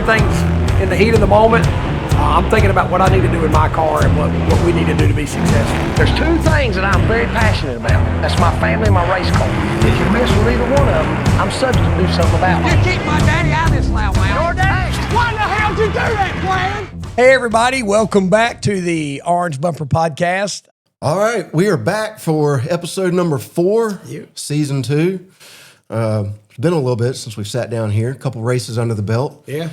everything's in the heat of the moment, I'm thinking about what I need to do in my car and what we need to do to be successful. There's two things that I'm very passionate about. That's my family and my race car. If you mess with either one of them, I'm subject to do something about it. You keep my daddy out of this loud man. Your daddy? Why the hell did you do that, Plan? Hey, everybody. Welcome back to the Orange Bumper Podcast. All right, we are back for episode number 4, season 2. It's been a little bit since we've sat down here. A couple races under the belt. Yeah.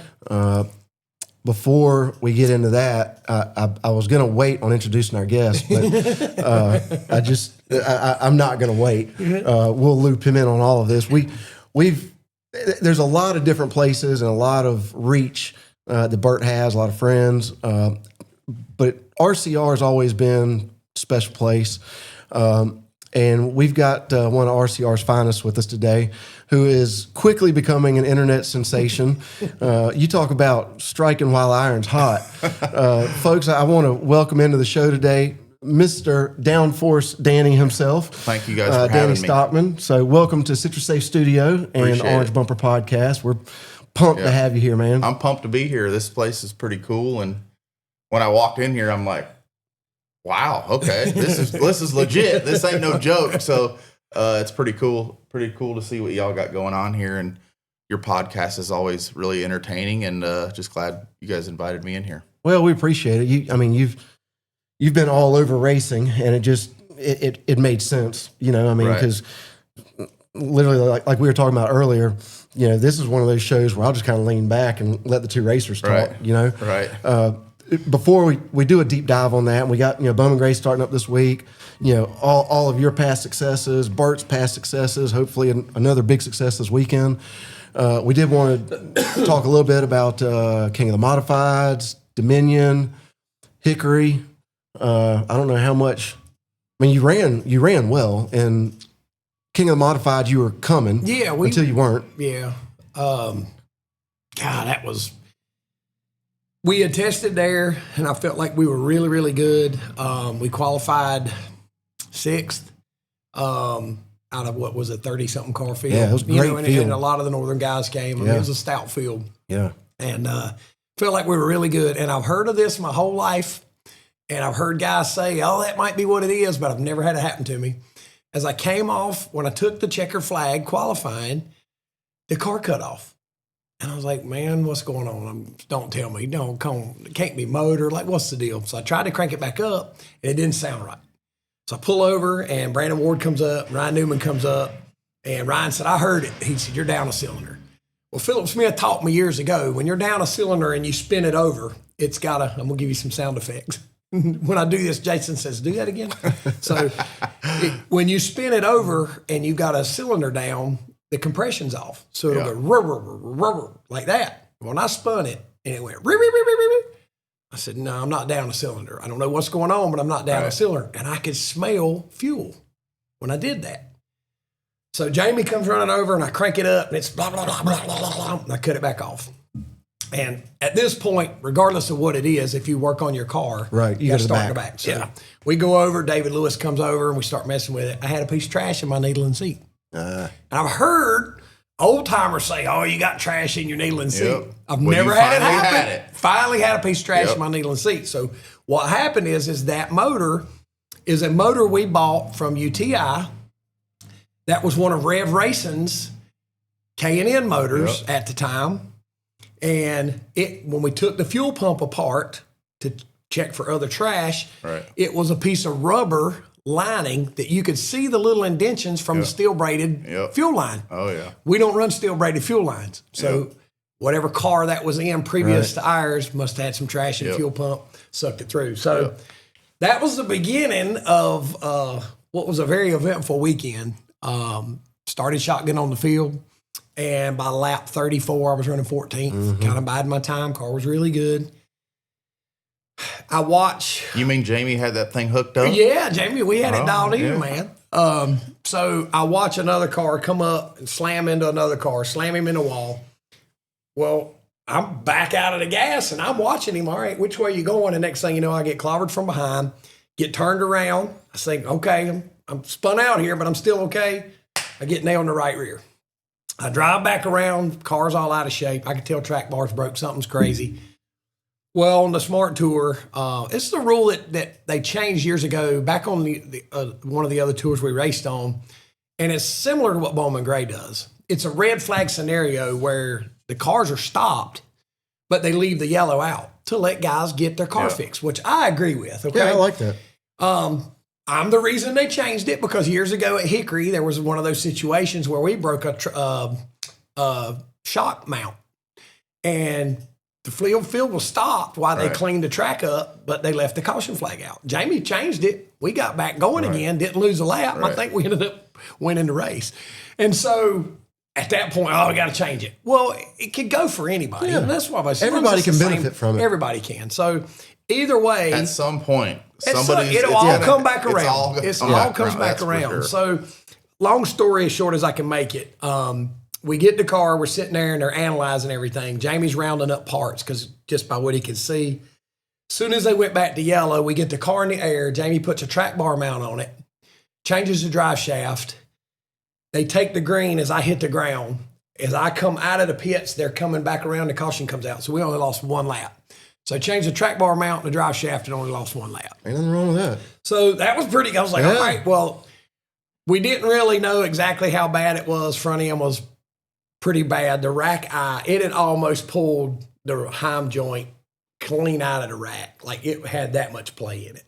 Before we get into that, I was going to wait on introducing our guest, but I'm not going to wait. We'll loop him in on all of this. There's a lot of different places and a lot of reach that Bert has, a lot of friends, but RCR has always been a special place. And we've got one of RCR's finest with us today, who is quickly becoming an internet sensation. You talk about striking while iron's hot. Folks, I want to welcome into the show today Mr. DOWNFORCE Danny himself. Thank you guys for having Danny me. Stockman. So welcome to Citrusafe Studio and Orange Bumper Podcast. We're pumped to have you here, man. I'm pumped to be here. This place is pretty cool. And when I walked in here, I'm like, wow, okay, this is legit. This ain't no joke. So it's pretty cool. Pretty cool to see what y'all got going on here. And your podcast is always really entertaining. And just glad you guys invited me in here. Well, we appreciate it. You've been all over racing, and it made sense. Because literally, like we were talking about earlier, this is one of those shows where I'll just kind of lean back and let the two racers talk. Right. Before we do a deep dive on that, and we got Bowman Gray starting up this week. All of your past successes, Bert's past successes, hopefully another big success this weekend. We did want to talk a little bit about King of the Modifieds, Dominion, Hickory. I don't know how much. I mean, you ran well, and King of the Modifieds, you were coming. Yeah, until you weren't. Yeah. God, that was. We had tested there, and I felt like we were really, really good. We qualified 6th out of what was a 30-something car field. Yeah, it was a great field. And a lot of the northern guys came. It was a stout field. Yeah. And felt like we were really good. And I've heard of this my whole life, and I've heard guys say, oh, that might be what it is, but I've never had it happen to me. As I came off, when I took the checker flag qualifying, the car cut off. And I was like, man, what's going on? Don't tell me. Don't come. It can't be motor. Like, what's the deal? So I tried to crank it back up, and it didn't sound right. So I pull over, and Brandon Ward comes up, Ryan Newman comes up, and Ryan said, I heard it. He said, you're down a cylinder. Well, Philip Smith taught me years ago, when you're down a cylinder and you spin it over, it's got to, I'm going to give you some sound effects. When I do this, Jason says, do that again. So when you spin it over and you've got a cylinder down, the compression's off. So it'll go rubber like that. When I spun it and it went I said, no, I'm not down a cylinder. I don't know what's going on, but I'm not down a cylinder. And I could smell fuel when I did that. So Jamie comes running over and I crank it up and it's blah, blah, blah, blah, blah, blah, and I cut it back off. And at this point, regardless of what it is, if you work on your car, you got to start in the back. So we go over, David Lewis comes over, and we start messing with it. I had a piece of trash in my needle and seat. And I've heard old-timers say, oh, you got trash in your needle and seat. I've never had it happen. Finally had a piece of trash in my needle and seat. So what happened is that motor is a motor we bought from UTI. That was one of Rev Racing's K&N motors at the time. And when we took the fuel pump apart to check for other trash, it was a piece of rubber lining that you could see the little indentions from the steel braided fuel line. Oh, yeah. We don't run steel braided fuel lines. So whatever car that was in previous to ours must have had some trash in the fuel pump, sucked it through. So that was the beginning of what was a very eventful weekend. Started shotgun on the field. And by lap 34, I was running 14th. Kind of biding my time. Car was really good. I watch. You mean Jamie had that thing hooked up? Yeah, Jamie, we had it dialed in, man. So I watch another car come up and slam into another car, slam him in the wall. Well, I'm back out of the gas, and I'm watching him. All right, which way you going? And next thing you know, I get clobbered from behind, get turned around. I think, okay, I'm spun out here, but I'm still okay. I get nailed in the right rear. I drive back around, car's all out of shape. I can tell track bars broke, something's crazy. Well, on the Smart Tour, this is a rule that they changed years ago back on the one of the other tours we raced on, and it's similar to what Bowman Gray does. It's a red flag scenario where the cars are stopped, but they leave the yellow out to let guys get their car fixed, which I agree with. Okay, Yeah, I like that. I'm the reason they changed it because years ago at Hickory, there was one of those situations where we broke a shock mount, and the field was stopped while they cleaned the track up, but they left the caution flag out. Jamie changed it. We got back going again, didn't lose a lap. I think we ended up winning the race. And so at that point, we got to change it. Well, it could go for anybody. Yeah. And that's why Everybody can benefit from it. Everybody can. So either way, At some point, it'll all come back around. It all comes back that's for around. sure. So long story as short as I can make it, we get in the car, we're sitting there and they're analyzing everything. Jamie's rounding up parts because just by what he can see. As soon as they went back to yellow, we get the car in the air. Jamie puts a track bar mount on it, changes the drive shaft. They take the green as I hit the ground. As I come out of the pits, they're coming back around, the caution comes out. So we only lost one lap. So I changed the track bar mount and the drive shaft and only lost one lap. Ain't nothing wrong with that. So that was pretty, I was like, all right, well, we didn't really know exactly how bad it was. Front end was pretty bad. The rack eye, it had almost pulled the heim joint clean out of the rack. Like it had that much play in it.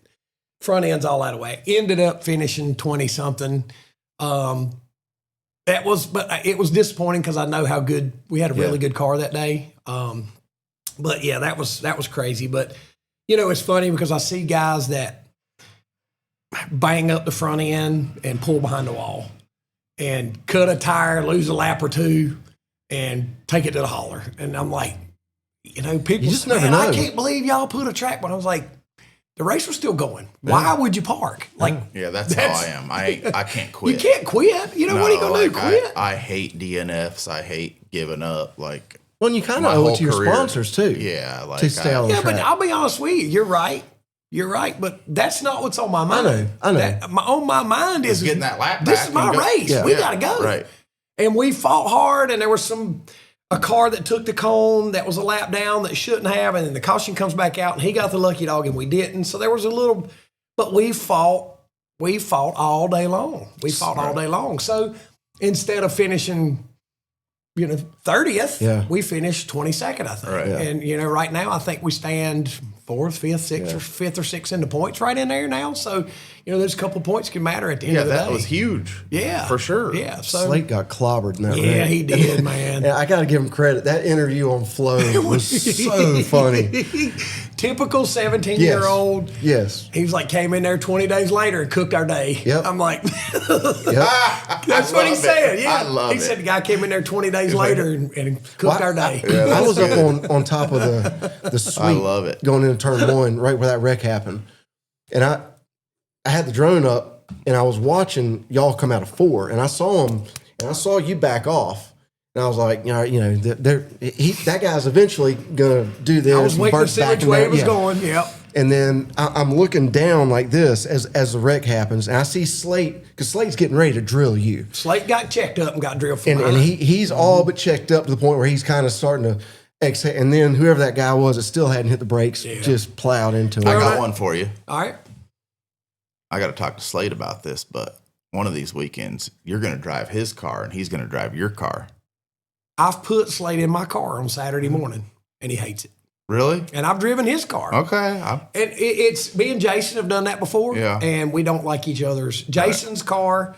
Front end's all out of whack. Ended up finishing 20-something. But it was disappointing because I know how good, we had a really good car that day. But yeah, that was crazy. But, it's funny because I see guys that bang up the front end and pull behind the wall and cut a tire, lose a lap or two, and take it to the hauler. And I'm like, people You just say, never man, I know. can't believe y'all put a track. But I was like, the race was still going. Why would you park? Like, Yeah, that's how I am. I can't quit. you can't quit. What are you going to do? Quit? I hate DNFs. I hate giving up. Like, Well, and you kind my of owe whole it to your career. sponsors too. Yeah, like to stay on the Yeah, track. but I'll be honest with you. You're right. You're right. But that's not what's on my mind. I know. On my mind is getting that lap This back is my and go- race. Yeah. We got to go. Right. And we fought hard, and there was a car that took the cone that was a lap down that shouldn't have, and then the caution comes back out, and he got the lucky dog, and we didn't. So there was a little, but we fought all day long. All day long. So instead of finishing, 30th, we finished 22nd, I think. Right. Yeah. And right now I think we stand 4th, 5th, 6th, or 5th or 6th in the points right in there now. So there's a couple points can matter at the end of the day. that was huge. Yeah, for sure. Yeah, so Slate got clobbered in that race. yeah, he did, man. And I got to give him credit. That interview on Flow was so funny. Typical 17-year-old. Yes. He was like, came in there 20 days later and cooked our day. Yep. I'm like, Yep. that's what he said. Yeah, I love he it. said the guy came in there 20 days later and cooked our day. I was up on top of the suite. I love it. Going into turn one, right where that wreck happened. And I had the drone up and I was watching y'all come out of 4 and I saw him and I saw you back off. And I was like, that guy's eventually going to do this. I was and waiting to Bert's see back which in way there. it was Yeah. going. Yep. And then I'm looking down like this as the wreck happens, and I see Slate, because Slate's getting ready to drill you. Slate got checked up and got drilled for And he's all but checked up to the point where he's kind of starting to exhale. And then whoever that guy was that still hadn't hit the brakes just plowed into I him. got one for you. All right. I got to talk to Slade about this, but one of these weekends, you're going to drive his car and he's going to drive your car. I've put Slate in my car on Saturday morning, and he hates it. Really? And I've driven his car. Okay. And it's me and Jason have done that before. Yeah. And we don't like each other's. Jason's car,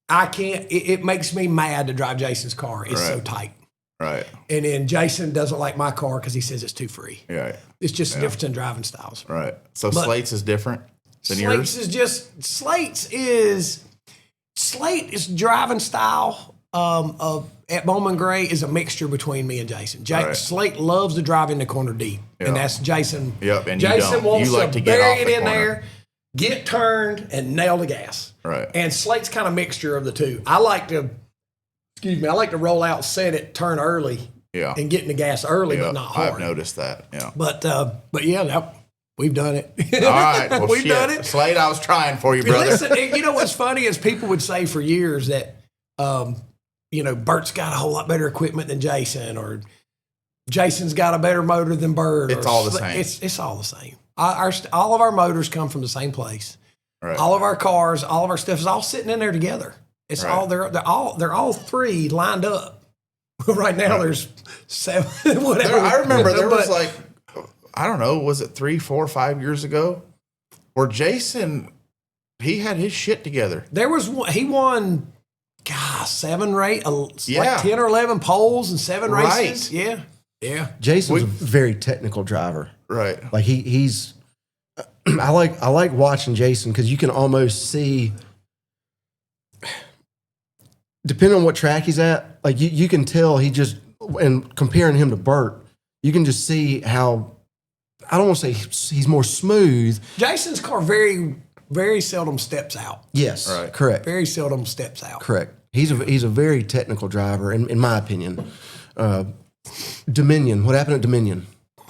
I can't. It makes me mad to drive Jason's car. It's so tight. Right. And then Jason doesn't like my car because he says it's too free. Yeah. It's just a difference in driving styles. Right. So But Slate's is different than Slate's yours? Slate is driving style at Bowman Gray is a mixture between me and Jason. Right. Slate loves to drive in the corner deep, and that's Jason. Yep, and you Jason don't. wants You like to to get bury off it the in corner. there, get turned, and nail the gas. Right. And Slate's kind of mixture of the two. I like to roll out, set it, turn early, Yeah. and get in the gas early, Yeah, but not hard. I've noticed that. Yeah. But yeah, we've done it. All right. Well, We've done it. Slade, I was trying for you, brother. Listen, you know what's funny is people would say for years that Bert's got a whole lot better equipment than Jason, or Jason's got a better motor than Bert. It's all the same. It's all the same. All of our motors come from the same place. Right. All of our cars, all of our stuff is all sitting in there together. It's Right. all they're all three lined up. Right now, there's 7. Whatever. I remember there was But- like, I don't know, was it 3, 4, 5 years ago, where Jason, he had his shit together. There was one, he won, 7 race, Yeah. like 10 or 11 poles and 7 Right. races. Yeah, yeah. Jason's a very technical driver. Right. Like he's I like watching Jason because you can almost see, depending on what track he's at, like you can tell and comparing him to Bert, you can just see how, I don't want to say he's more smooth. Jason's car very, very seldom steps out. Yes, Right. correct. Very seldom steps out. Correct. He's a very technical driver, in my opinion. Dominion. What happened at Dominion?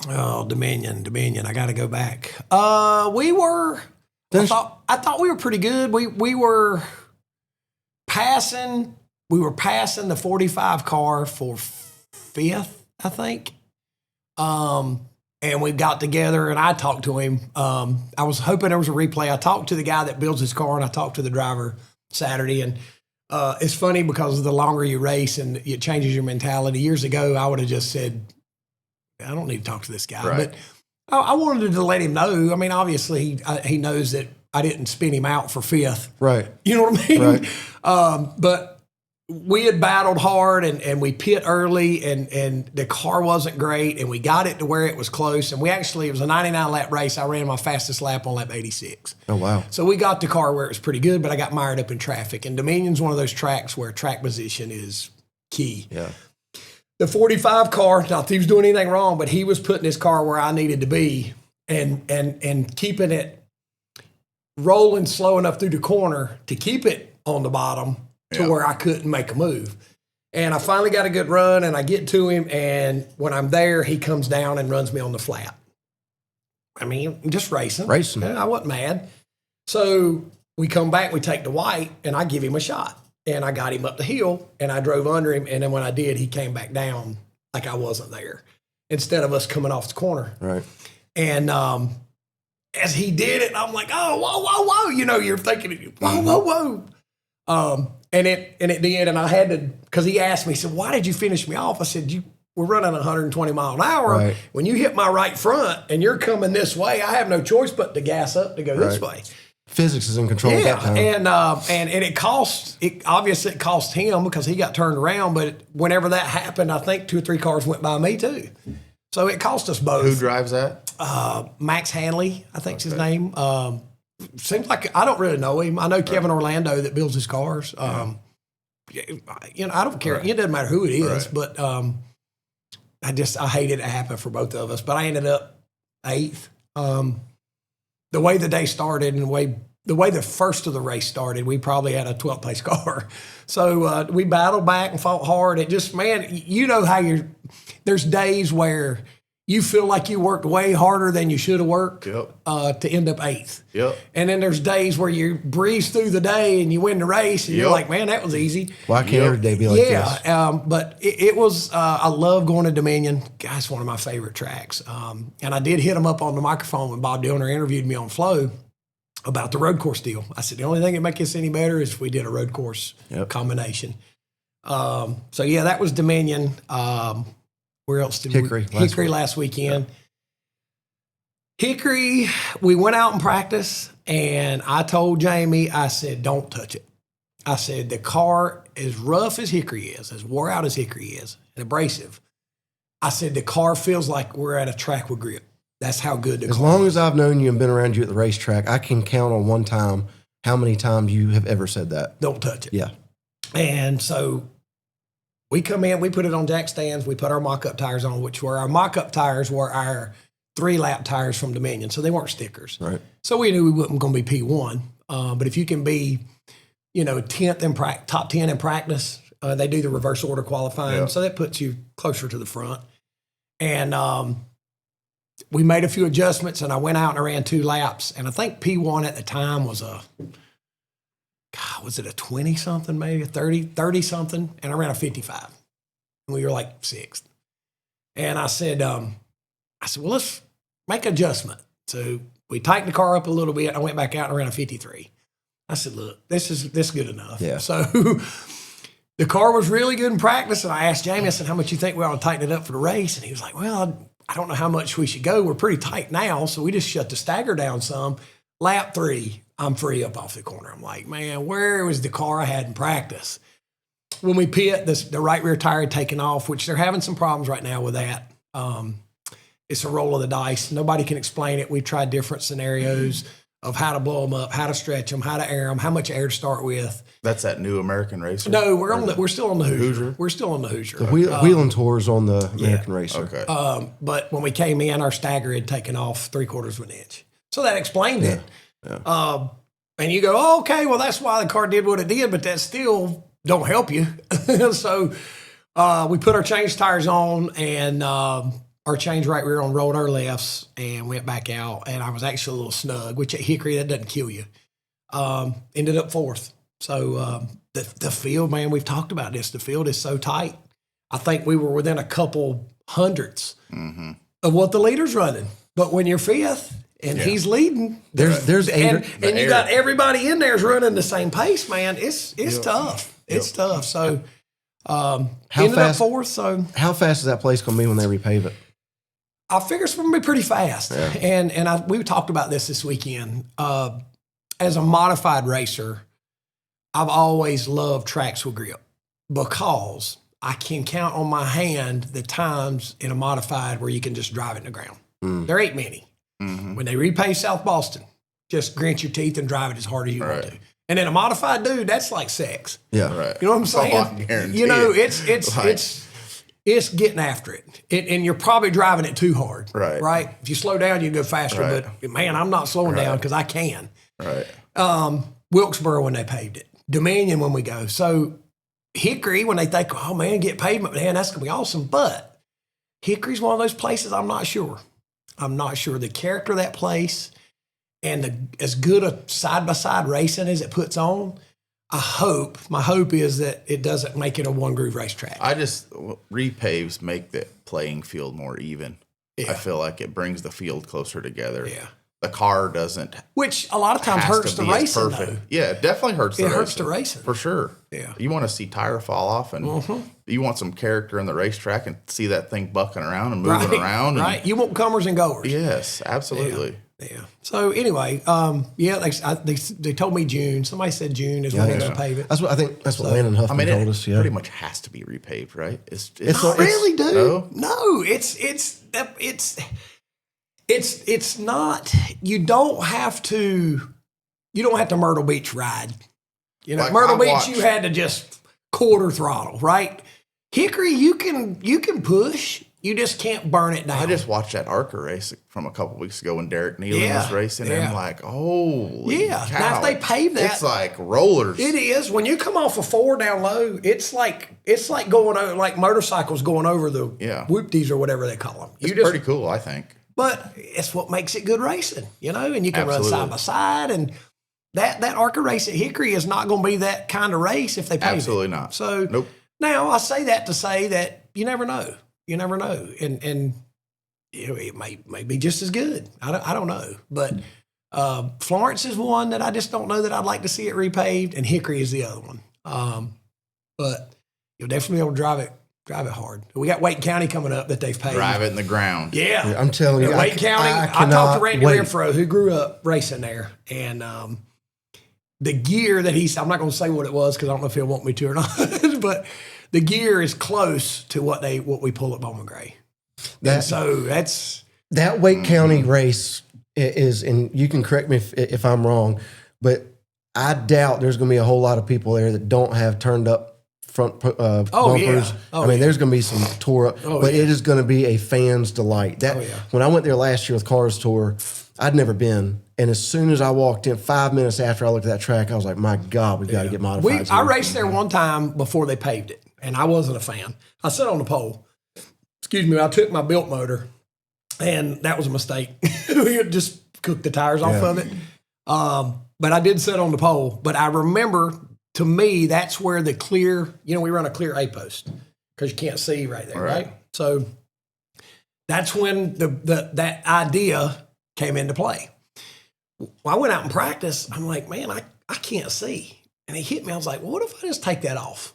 Oh, Dominion. I got to go back. We were. I thought we were pretty good. We were passing. We were passing the 45 car for 5th, I think. And we got together and I talked to him. I was hoping there was a replay. I talked to the guy that builds his car and I talked to the driver Saturday. And it's funny because the longer you race and it changes your mentality. Years ago, I would have just said, I don't need to talk to this guy. Right. But I wanted to let him know. I mean, obviously, he knows that I didn't spin him out for 5th. Right. You know what I mean? Right. But we had battled hard and we pit early and the car wasn't great and we got it to where it was close. And it was a 99 lap race. I ran my fastest lap on lap 86. Oh, wow. So we got the car where it was pretty good, but I got mired up in traffic. And Dominion's one of those tracks where track position is key. Yeah. The 45 car, not that he was doing anything wrong, but he was putting his car where I needed to be and keeping it rolling slow enough through the corner to keep it on the bottom to where I couldn't make a move. And I finally got a good run and I get to him. And when I'm there, he comes down and runs me on the flat. I mean, just racing. Racing. I wasn't mad. So we come back, we take the white and I give him a shot. And I got him up the hill and I drove under him. And then when I did, he came back down like I wasn't there instead of us coming off the corner. Right. And as he did it, I'm like, oh, whoa, whoa, whoa. You're thinking, whoa, whoa, whoa. And it did. And I had to, because he asked me, he said, why did you finish me off? I said, we're running 120 mile an hour. Right. When you hit my right front and you're coming this way, I have no choice but to gas up to go this way. Physics is in control at that time. And it obviously it cost him because he got turned around. But whenever that happened, I think 2 or 3 cars went by me too. So it cost us both. Who drives that? Max Hanley, I think's his name. Seems like I don't really know him. I know Kevin Orlando that builds his cars. I don't care. It doesn't matter who it is, but I hated it happen for both of us. But I ended up 8th. The way the day started and the way the first of the race started, we probably had a 12th place car. So we battled back and fought hard. It just, man, you know how there's days where you feel like you worked way harder than you should have worked to end up 8th. Yep. And then there's days where you breeze through the day and you win the race and you're like, man, that was easy. Why can't every day be like this? But it was, I love going to Dominion. God, it's one of my favorite tracks. And I did hit him up on the microphone when Bob Dillner interviewed me on Flow about the road course deal. I said, the only thing that make this any better is if we did a road course combination. So yeah, that was Dominion. Where else did Hickory last weekend. Hickory, we went out and practice, and I told Jamie, I said, don't touch it. I said, the car, as rough as Hickory is, as wore out as Hickory is, and abrasive, I said, the car feels like we're at a track with grip. That's how good the car is. As long as I've known you and been around you at the racetrack, I can count on one time how many times you have ever said that. Don't touch it. Yeah. And so we come in, we put it on jack stands, we put our mock-up tires on, which were our mock-up tires were our 3-lap tires from Dominion, so they weren't stickers. Right. So we knew we weren't going to be P1, but if you can be, 10th in top 10 in practice, they do the reverse order qualifying, so that puts you closer to the front. And we made a few adjustments, and I went out and I ran 2 laps, and I think P1 at the time was was it a 20 something, maybe a 30 something, and I ran a 55. And we were like sixth. And I said, well, let's make an adjustment. So we tightened the car up a little bit. I went back out and ran a 53. I said, look, this is good enough. Yeah. So the car was really good in practice. And I asked Jamie, I said, how much you think we ought to tighten it up for the race? And he was like, well, I don't know how much we should go. We're pretty tight now. So we just shut the stagger down some. Lap 3, I'm free up off the corner. I'm like, man, where was the car I had in practice? When we pit, the right rear tire had taken off, which they're having some problems right now with that. It's a roll of the dice. Nobody can explain it. We've tried different scenarios of how to blow them up, how to stretch them, how to air them, how much air to start with. That's that new American Racer? No, we're still on the Hoosier. We're still on the Hoosier. The wheeling tours on the American Racer. Okay. But when we came in, our stagger had taken off 3/4 of an inch. So that explained it. Yeah. And you go, oh, okay, well, that's why the car did what it did, but that still don't help you. So we put our change tires on and our change right rear on, rolled our lefts, and went back out. And I was actually a little snug, which at Hickory, that doesn't kill you. Ended up 4th. So the field, man, we've talked about this. The field is so tight. I think we were within a couple hundredths of what the leader's running. But when you're 5th and he's leading, there's and you got everybody in there's running the same pace, man. It's tough. It's tough. So ended up 4th. So how fast is that place going to be when they repave it? I figure it's going to be pretty fast. Yeah. And we talked about this weekend. As a modified racer, I've always loved tracks with grip because I can count on my hand the times in a modified where you can just drive it in the ground. There ain't many. When they repave South Boston, just grit your teeth and drive it as hard as you want to. And then a modified dude, that's like sex. Yeah, right. You know what I'm saying? You know, it's getting after it. And you're probably driving it too hard. Right. If you slow down, you go faster. But man, I'm not slowing down because I can. Wilkesboro when they paved it. Dominion when we go. So Hickory, when they think, oh man, get pavement, man, that's gonna be awesome. But Hickory's one of those places I'm not sure. I'm not sure the character of that place and as good a side-by-side racing as it puts on. My hope is that it doesn't make it a one groove racetrack. Repaves make the playing field more even. I feel like it brings the field closer together. The car doesn't. Which a lot of times hurts the racing, though. Yeah, it definitely hurts the racing. It hurts the racing. For sure. Yeah. You want to see tire fall off, and you want some character in the racetrack and see that thing bucking around and moving around. Right. You want comers and goers. Yes, absolutely. Yeah. So anyway, they told me June. Somebody said June is when they're going to pave it. That's what I think. That's what Landon Huffman told us. Yeah. Pretty much has to be repaved, right? It's not really, dude. No, it's not. You don't have to Myrtle Beach ride. You know, like Myrtle Beach, you had to just quarter throttle, right? Hickory, you can push. You just can't burn it down. I just watched that ARCA race from a couple weeks ago when Derek Nealon was racing, and I'm like, holy cow. Now if they pave that, it's like rollers. It is. When you come off a 4 down low, it's like going over, like motorcycles going over the whoopties or whatever they call them. It's pretty cool, I think. But it's what makes it good racing, you know. And you can run side by side, and that ARCA race at Hickory is not going to be that kind of race if they pave it. Absolutely not. So now I say that to say that you never know. You never know, and you know, it may be just as good. I don't know, but Florence is one that I just don't know that I'd like to see it repaved, and Hickory is the other one. But you'll definitely be able to drive it hard. We got Wake County coming up that they've paved. Drive it in the ground. Yeah, I'm telling you, Wake County. I talked to Randy Renfro, who grew up racing there, and the gear that I'm not going to say what it was because I don't know if he'll want me to or not, but. The gear is close to what we pull at Bowman Gray. That Wake County race is, and you can correct me if I'm wrong, but I doubt there's going to be a whole lot of people there that don't have turned up front bumpers. I mean, there's going to be some tore up, but it is going to be a fan's delight. When I went there last year with Cars Tour, I'd never been. And as soon as I walked in, 5 minutes after I looked at that track, I was like, my God, we've got to get modified. I raced there one time before they paved it, and I wasn't a fan. I sat on the pole. Excuse me, I took my built motor, and that was a mistake. We just cooked the tires off of it. but I did sit on the pole. But I remember, to me, that's where the clear, we run a clear A post because you can't see right there, right? So that's when that idea came into play. When I went out and practiced, I'm like, man, I can't see. And it hit me. I was like, well, what if I just take that off?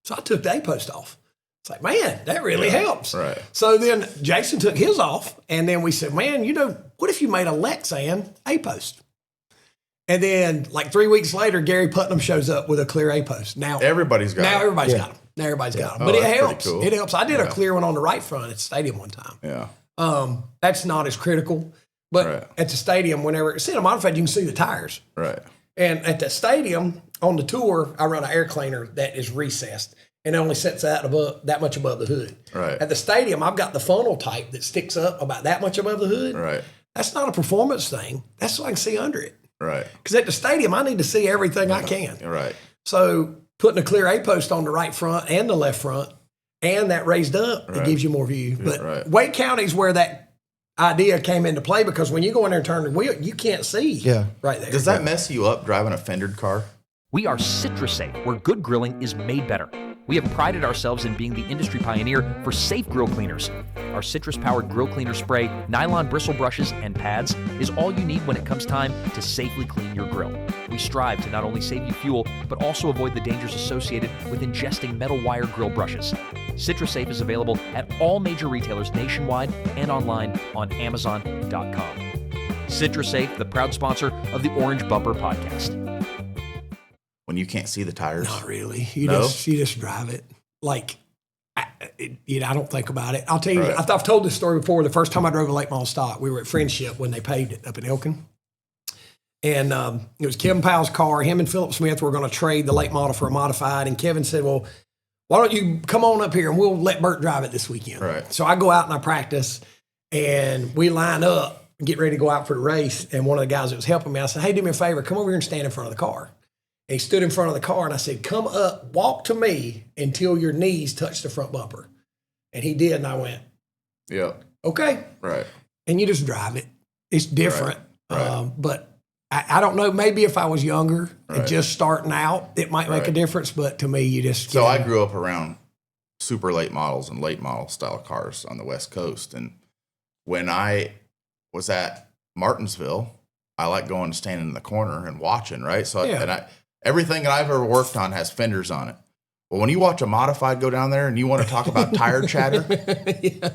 So I took the A post off. It's like, man, that really helps. Right. So then Jason took his off, and then we said, man, what if you made a Lexan A post? And then, like 3 weeks later, Gary Putnam shows up with a clear A post. Now everybody's got got them. Now everybody's got them. But it helps. Cool. It helps. I did a clear one on the right front at the stadium one time. Yeah. That's not as critical. But at the stadium, whenever it's in a modified, you can see the tires. Right. And at the stadium, on the tour, I run an air cleaner that is recessed. And it only sits that much above the hood. Right. At the stadium, I've got the funnel type that sticks up about that much above the hood. Right. That's not a performance thing. That's so I can see under it. Right. Because at the stadium, I need to see everything I can. Right. So putting a clear A post on the right front and the left front and that raised up, it gives you more view. But Wake County is where that idea came into play, because when you go in there and turn the wheel, you can't see right there. Does that mess you up driving a fendered car? We are Citrusafe, where good grilling is made better. We have prided ourselves in being the industry pioneer for safe grill cleaners. Our citrus-powered grill cleaner spray, nylon bristle brushes, and pads is all you need when it comes time to safely clean your grill. We strive to not only save you fuel, but also avoid the dangers associated with ingesting metal wire grill brushes. Citrusafe is available at all major retailers nationwide and online on Amazon.com. Citrusafe, the proud sponsor of the Orange Bumper Podcast. When you can't see the tires? Not really. You just drive it. Like, I don't think about it. I'll tell you, I've told this story before. The first time I drove a late model stock, we were at Friendship when they paved it up in Elkin. And it was Kevin Powell's car. Him and Philip Smith were going to trade the late model for a modified. And Kevin said, well, why don't you come on up here and we'll let Bert drive it this weekend. Right. So I go out and I practice, and we line up and get ready to go out for the race. And one of the guys that was helping me, I said, hey, do me a favor. Come over here and stand in front of the car. And he stood in front of the car, and I said, come up, walk to me until your knees touch the front bumper. And he did, and I went, okay. Right. And you just drive it. It's different. Right. But I don't know, maybe if I was younger and just starting out, it might make a difference. But to me, you just... So I grew up around super late models and late model style cars on the West Coast. And when I was at Martinsville, I like going and standing in the corner and watching, right? So everything that I've ever worked on has fenders on it. Well, when you watch a modified go down there and you want to talk about tire chatter,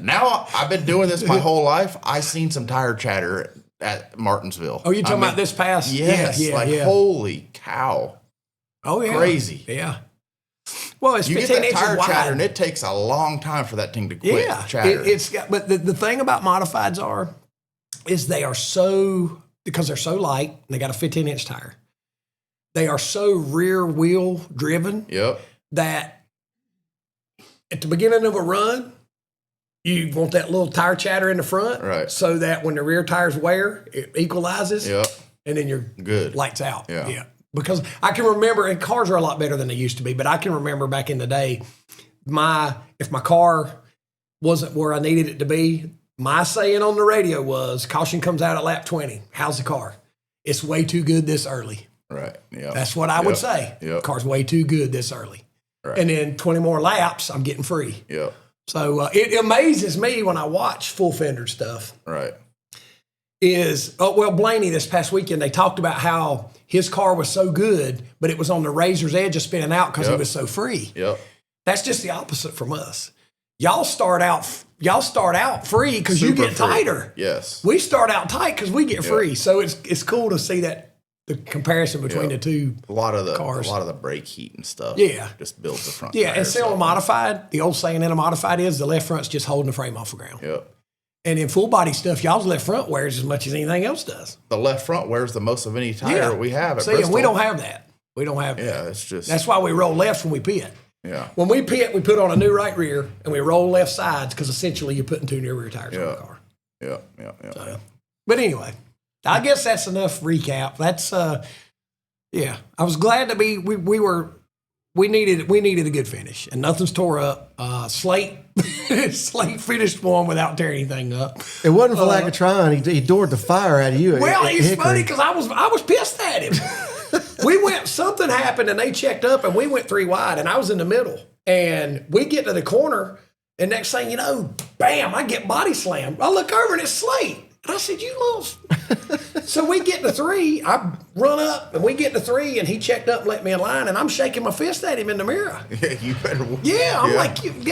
now I've been doing this my whole life. I seen some tire chatter at Martinsville. Oh, you talking about this past? Yes. Holy cow. Oh, yeah. Crazy. Yeah. Well, it's you 15 get that inches tire wide. chatter, and it takes a long time for that thing to quit chattering. But the thing about modifieds is they are so, because they're so light, and they got a 15-inch tire, they are so rear wheel driven that at the beginning of a run, you want that little tire chatter in the front, so that when the rear tires wear, it equalizes, and then you're good, lights out. Yeah. Because I can remember, and cars are a lot better than they used to be, but I can remember back in the day, if my car wasn't where I needed it to be, my saying on the radio was, caution comes out at lap 20. How's the car? It's way too good this early. Right. Yeah. That's what I would say. Car's way too good this early. Right. And then 20 more laps, I'm getting free. Yeah. So it amazes me when I watch full fender stuff. Right. Blaney this past weekend, they talked about how his car was so good, but it was on the razor's edge of spinning out because he was so free. Yep. That's just the opposite from us. Y'all start out free because you get tighter. Yes. We start out tight because we get free. So it's cool to see that the comparison between the two cars. A lot of the brake heat and stuff. Just builds the front. Yeah, and still a modified. The old saying in a modified is the left front's just holding the frame off the ground. Yep. And in full body stuff, y'all's left front wears as much as anything else does. The left front wears the most of any tire we have at Bristol. And we don't have that. We don't have that. Yeah, it's just... That's why we roll lefts when we pit. Yeah. When we pit, we put on a new right rear, and we roll left sides because essentially you're putting two new rear tires on the car. Yeah. But anyway, I guess that's enough recap. That's, I was glad to be, we were we needed a good finish, and nothing's tore up. Slate finished one without tearing anything up. It wasn't for lack of trying. He doored the fire out of you. Well, at it's Hickory. funny because I was pissed at him. Something happened and they checked up and we went 3 wide and I was in the middle. And we get to the corner and next thing you know, bam, I get body slammed. I look over and it's Slate. And I said, you little. So we get to 3. I run up and we get to 3 and he checked up and let me in line and I'm shaking my fist at him in the mirror. Yeah, you better. Yeah, I'm like, wait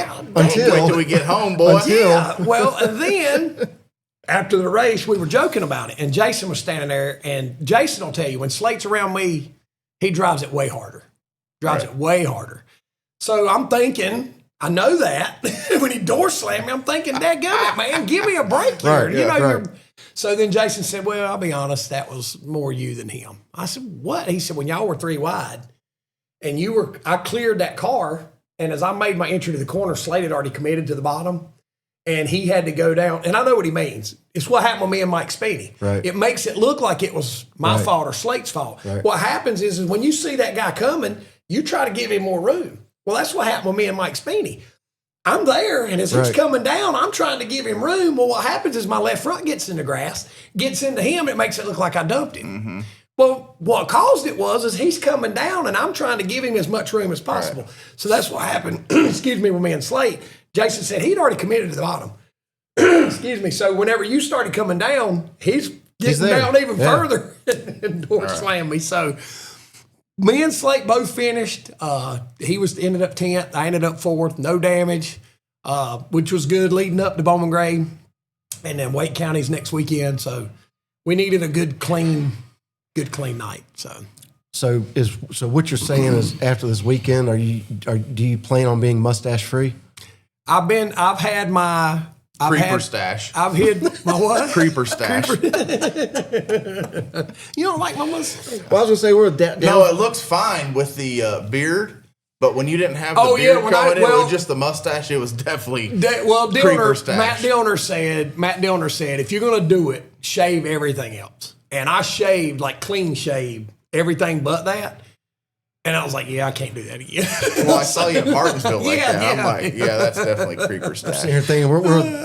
till we get home, boy. Yeah. Well, and then after the race, we were joking about it, and Jason was standing there, and Jason will tell you, when Slate's around me, he drives it way harder. So I'm thinking, I know that. When he door slammed me, I'm thinking, dadgummit, man, give me a break here. Right, yeah, right. So then Jason said, well, I'll be honest, that was more you than him. I said, what? He said, when y'all were 3 wide, and I cleared that car, and as I made my entry to the corner, Slate had already committed to the bottom. And he had to go down. And I know what he means. It's what happened with me and Mike Speedy. Right. It makes it look like it was my fault or Slate's fault. Right. What happens is when you see that guy coming, you try to give him more room. Well, that's what happened with me and Mike Speedy. I'm there, and as he's coming down, I'm trying to give him room. Well, what happens is my left front gets in the grass, gets into him, it makes it look like I dumped him. Mm-hmm. Well, what caused it is he's coming down, and I'm trying to give him as much room as possible. Right. So that's what happened, excuse me, with me and Slate. Jason said he'd already committed to the bottom. Excuse me. So whenever you started coming down, he's getting down even further and door slammed me. So me and Slate both finished. He ended up 10th. I ended up 4th. No damage, which was good leading up to Bowman Gray. And then Wake County's next weekend. So we needed a good clean night. So what you're saying is after this weekend, do you plan on being mustache free? I've had my Creeper stash. I've hid my what? Creeper stash. You don't like my mustache? Well, I was going to say, No, it looks fine with the beard, but when you didn't have the beard coming in, it was just the mustache, it was definitely Creeper stash. Matt Dillner said, if you're going to do it, shave everything else. And I shaved, like clean shaved, everything but that. And I was like, yeah, I can't do that again. Well, I saw you in Martinsville like that. I'm like, yeah, that's definitely Creeper stash. I'm sitting here thinking we're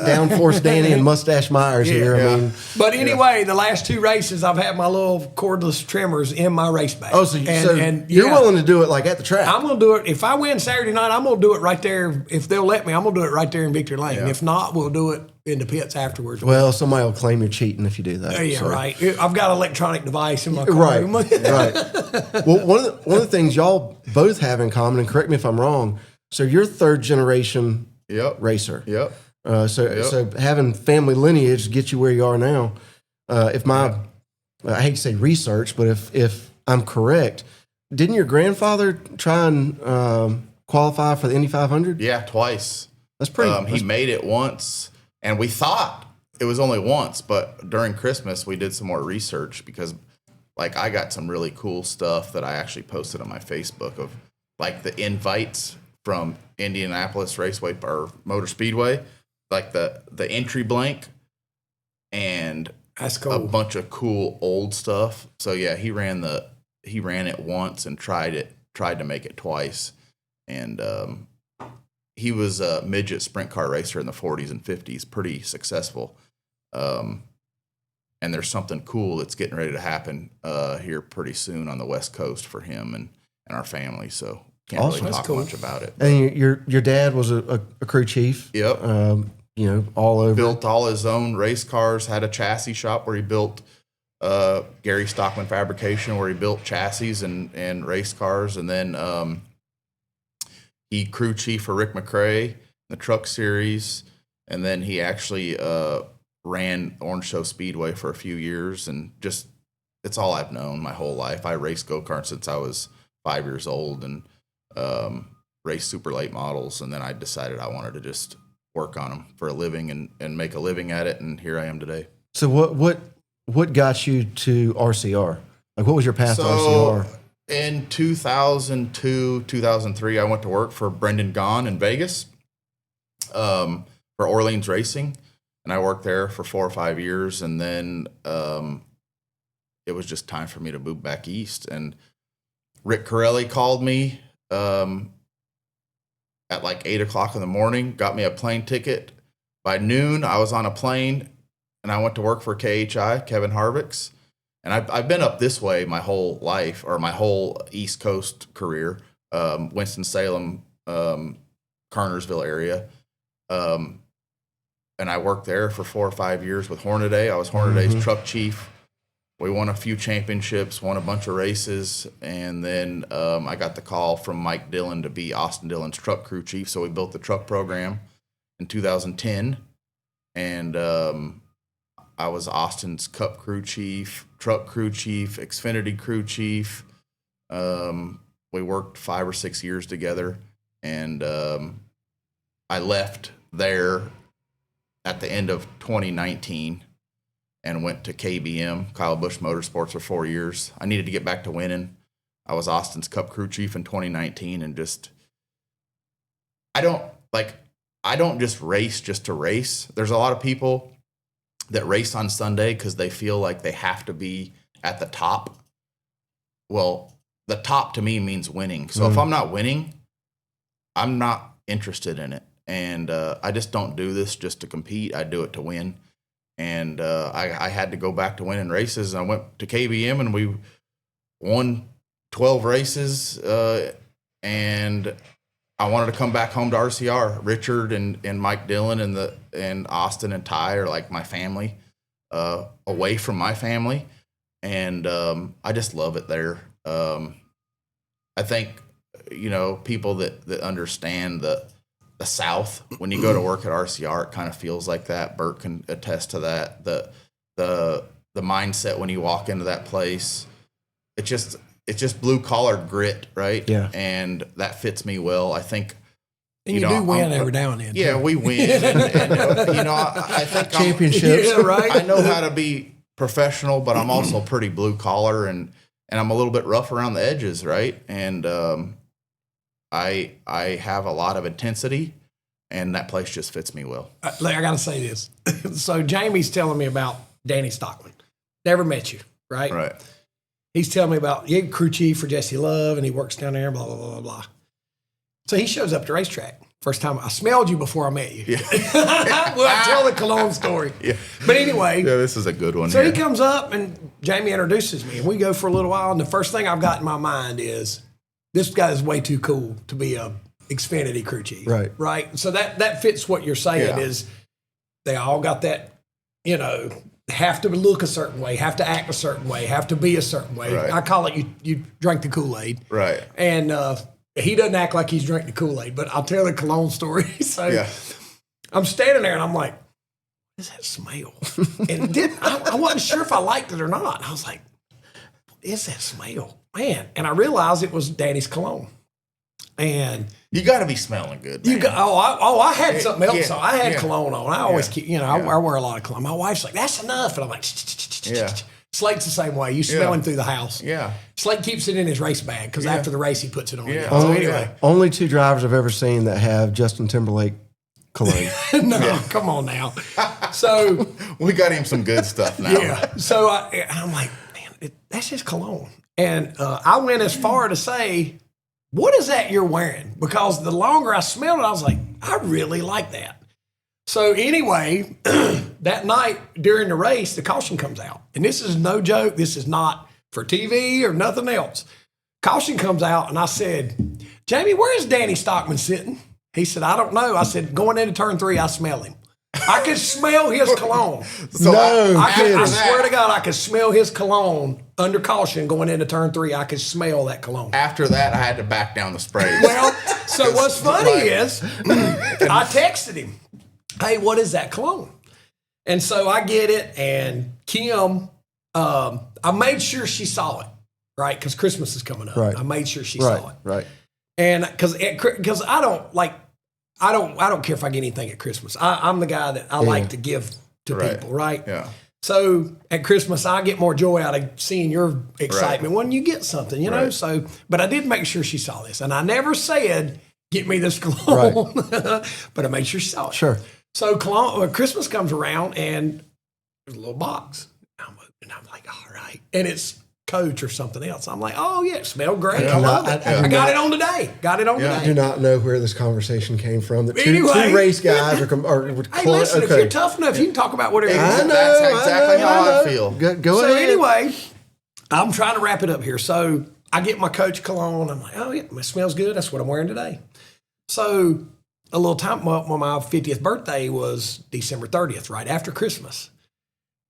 DOWNFORCE Danny and Mustache Myers here. Yeah. I mean, but anyway, the last 2 races, I've had my little cordless trimmers in my race bag. Oh, so you're willing to do it like at the track? I'm going to do it. If I win Saturday night, I'm going to do it right there. If they'll let me, I'm going to do it right there in Victory Lane. Yeah. If not, we'll do it in the pits afterwards. Well, somebody will claim you're cheating if you do that. Yeah, right. I've got an electronic device in my car. Right, right. Well, one of the things y'all both have in common, and correct me if I'm wrong, so you're 3rd generation racer. Yep. So having family lineage gets you where you are now. I hate to say research, but if I'm correct, didn't your grandfather try and qualify for the Indy 500? Yeah, twice. That's pretty. He made it once, and we thought it was only once, but during Christmas we did some more research because, like, I got some really cool stuff that I actually posted on my Facebook of, like, the invites from Indianapolis Raceway or Motor Speedway, like the entry blank, and that's cool. A bunch of cool old stuff. So yeah, he ran it once and tried to make it twice, and he was a midget sprint car racer in the 40s and 50s, pretty successful. And there's something cool that's getting ready to happen here pretty soon on the West Coast for him and our family. So can't really talk much about it. And your dad was a crew chief. Yep. All over. Built all his own race cars, had a chassis shop where he built Gary Stockman Fabrication, where he built chassis and race cars. And then he crew chief for Rick McRae, the truck series. And then he actually ran Orange Show Speedway for a few years. And just, it's all I've known my whole life. I raced go-karts since I was 5 years old and raced super late models. And then I decided I wanted to just work on them for a living and make a living at it. And here I am today. So what got you to RCR? Like, what was your path to RCR? In 2002, 2003, I went to work for Brendan Gaughan in Vegas for Orleans Racing. And I worked there for 4 or 5 years. And then it was just time for me to move back east. And Rick Corelli called me at like 8 o'clock in the morning, got me a plane ticket. By noon, I was on a plane and I went to work for KHI, Kevin Harvick's. And I've been up this way my whole life, or my whole East Coast career, Winston-Salem, Carnersville area. And I worked there for 4 or 5 years with Hornaday. I was Hornaday's truck chief. We won a few championships, won a bunch of races, and then I got the call from Mike Dillon to be Austin Dillon's truck crew chief. So we built the truck program in 2010, and I was Austin's Cup crew chief, truck crew chief, Xfinity crew chief. We worked 5 or 6 years together, and I left there at the end of 2019 and went to KBM, Kyle Busch Motorsports, for 4 years. I needed to get back to winning. I was Austin's Cup crew chief in 2019, and I don't just race just to race. There's a lot of people that race on Sunday because they feel like they have to be at the top. Well, the top to me means winning. So if I'm not winning, I'm not interested in it. And I just don't do this just to compete. I do it to win. And I had to go back to winning races. And I went to KBM and we won 12 races. And I wanted to come back home to RCR. Richard and Mike Dillon and Austin and Ty are like my family, away from my family. And I just love it there. I think, people that understand the South, when you go to work at RCR, it kind of feels like that. Bert can attest to that. The mindset when you walk into that place, it's just blue collar grit, right? Yeah. And that fits me well. I think, And you do win every now and then. Yeah, we win. and I think championships. Yeah, right. I know how to be professional, but I'm also pretty blue collar and I'm a little bit rough around the edges, right? And I have a lot of intensity, and that place just fits me well. I got to say this. So Jamie's telling me about Danny Stockman. Never met you, right? Right. He's telling me about crew chief for Jesse Love, and he works down there, blah, blah, blah, blah, blah. So he shows up to the racetrack. First time I smelled you before I met you. Yeah. Well, I tell the cologne story. Yeah. But anyway. Yeah, this is a good one. So here. he comes up, and Jamie introduces me, and we go for a little while. And the first thing I've got in my mind is, this guy is way too cool to be a Xfinity crew chief. Right. Right. So that fits what you're saying. Yeah. Is they all got that, have to look a certain way, have to act a certain way, have to be a certain way. Right. I call it you drank the Kool-Aid. Right. And he doesn't act like he's drank the Kool-Aid, but I'll tell the cologne story. So Yeah. I'm standing there and I'm like, what is that smell? And I wasn't sure if I liked it or not. I was like, what is that smell? Man. And I realized it was Danny's cologne. And You got to be smelling good, man. I had something else Yeah, on. I had yeah. cologne on. I always Yeah, keep, yeah. I wear a lot of cologne. My wife's like, that's enough. And I'm like, Yeah. Slate's the same way. You smell him through the house. Yeah. Slate keeps it in his race bag because after the race he puts it on. Yeah. So Oh, anyway, Only 2 drivers I've ever seen that have Justin Timberlake cologne. no, come on now. So We got him some good stuff now. yeah, so I'm like, man, that's his cologne. And I went as far to say, what is that you're wearing? Because the longer I smelled it, I was like, I really like that. So anyway, that night during the race, the caution comes out. And this is no joke. This is not for TV or nothing else. Caution comes out, and I said, Jamie, where is Danny Stockman sitting? He said, I don't know. I said, going into turn 3, I smell him. I could smell his cologne. So I swear to God, I could smell his cologne under caution going into turn 3. I could smell that cologne. After that, I had to back down the sprays. Well, so what's funny is I texted him, hey, what is that cologne? And so I get it, and Kim, I made sure she saw it, right? Because Christmas is coming up. Right. I made sure she saw it. Right. And because I don't care if I get anything at Christmas. I'm the guy that I like to give to Right. people, right? Yeah. So at Christmas, I get more joy out of seeing your excitement when you get something, you know? Right. So, but I did make sure she saw this. And I never said, get me this cologne, but I made sure she saw it. Sure. So Christmas comes around and there's a little box. I'm like, all right. And it's coach or something else. I'm like, oh yeah, it smelled great. Yeah. I love I it. do I got not- it on today. Got it on I today. do not know where this conversation came from. That two Anyway. race guys are Hey, listen, if you're tough enough, you can talk about whatever you I want. know. That's exactly how I know. feel. Go So ahead. anyway, I'm trying to wrap it up here. So I get my Coach cologne. I'm like, oh yeah, it smells good. That's what I'm wearing today. So a little time, well, my 50th birthday was December 30th, right after Christmas.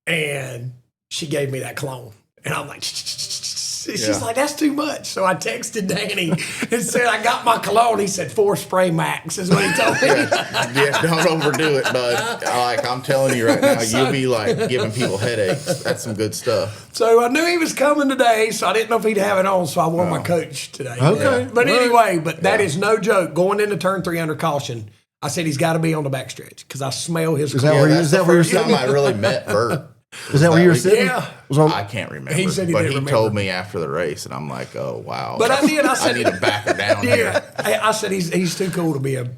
And she gave me that cologne. And I'm like, she's like, that's too much. So I texted Danny and said, I got my cologne. He said, 4 spray max is what he told me. Yeah, don't overdo it, bud. Like I'm telling you right now, you'll be like giving people headaches. That's some good stuff. So I knew he was coming today, so I didn't know if he'd have it on, so I wore my Coach today. Okay. But All right. anyway, that is no joke. Going into turn 3 under caution, I said he's got to be on the backstretch because I smell his Is that cologne. where you- That's is that the where you're first time sitting? I really met Bert. Is that where you were sitting? Yeah. Was on, I can't remember. He said he but didn't he remember. told me after the race, and I'm like, oh wow. But I did. I said, I need to back her down here. yeah. I said he's too cool to be a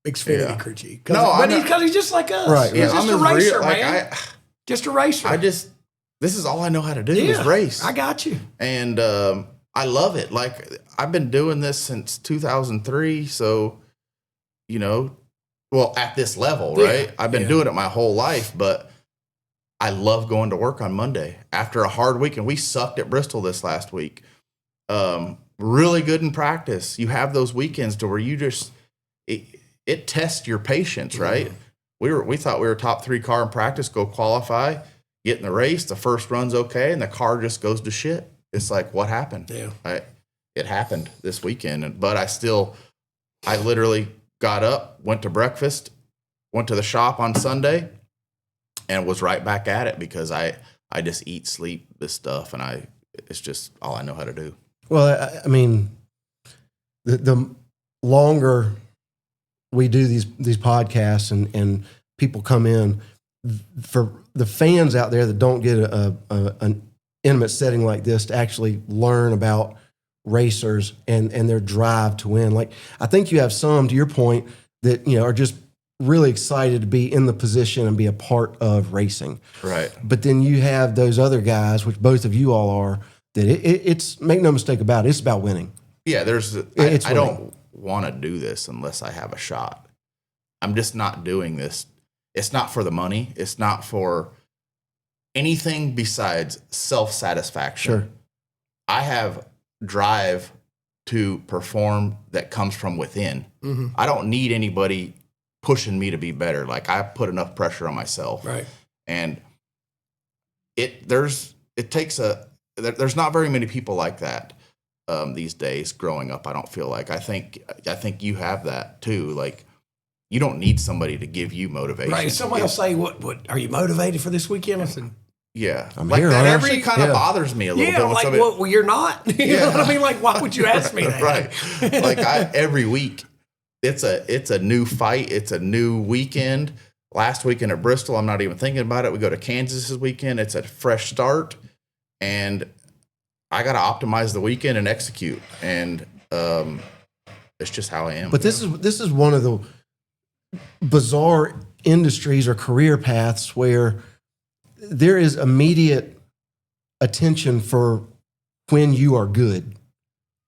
Xfinity Yeah. crew chief. No, I'm not- because he's just like us. Right, He's right. just I'm a as racer, real- like, man. Just a racer. this is all I know how to do is race. I got you. And I love it. Like I've been doing this since 2003. So, well, at this level, Yeah, right? I've been doing it my whole life, but I love going to work on Monday after a hard week. And we sucked at Bristol this last week. Really good in practice. You have those weekends to where you just, it tests your patience, right? We thought we were top 3 car in practice, go qualify, get in the race. The first run's okay. And the car just goes to shit. It's like, what happened? Yeah. It happened this weekend, but I literally got up, went to breakfast, went to the shop on Sunday, and was right back at it because I just eat, sleep this stuff, and it's just all I know how to do. well, I mean, the longer we do these podcasts and people come in, for the fans out there that don't get an intimate setting like this to actually learn about racers and their drive to win. Like, I think you have some, to your point, that, are just really excited to be in the position and be a part of racing. Right. But then you have those other guys, which both of you all are, that it's, make no mistake about it, it's about winning. Yeah, It's I don't want to do this unless I have a shot. I'm just not doing this. It's not for the money. It's not for anything besides self-satisfaction. Sure. I have drive to perform that comes from within. I don't need anybody pushing me to be better. Like I put enough pressure on myself. Right. And there's not very many people like that these days growing up. I don't feel like, I think you have that too. Like you don't need somebody to give you motivation. Right. Someone will say, what are you motivated for this weekend? I said, Yeah. I'm like here, that aren't I? actually kind of Yeah. bothers me a little yeah, bit. When like, somebody, well, you're not. You know what I mean? Like, why would you ask me that? Right. Like every week it's a new fight. It's a new weekend. Last weekend at Bristol, I'm not even thinking about it. We go to Kansas this weekend. It's a fresh start, and I got to optimize the weekend and execute. And it's just how I am. But this is one of the bizarre industries or career paths where there is immediate attention for when you are good.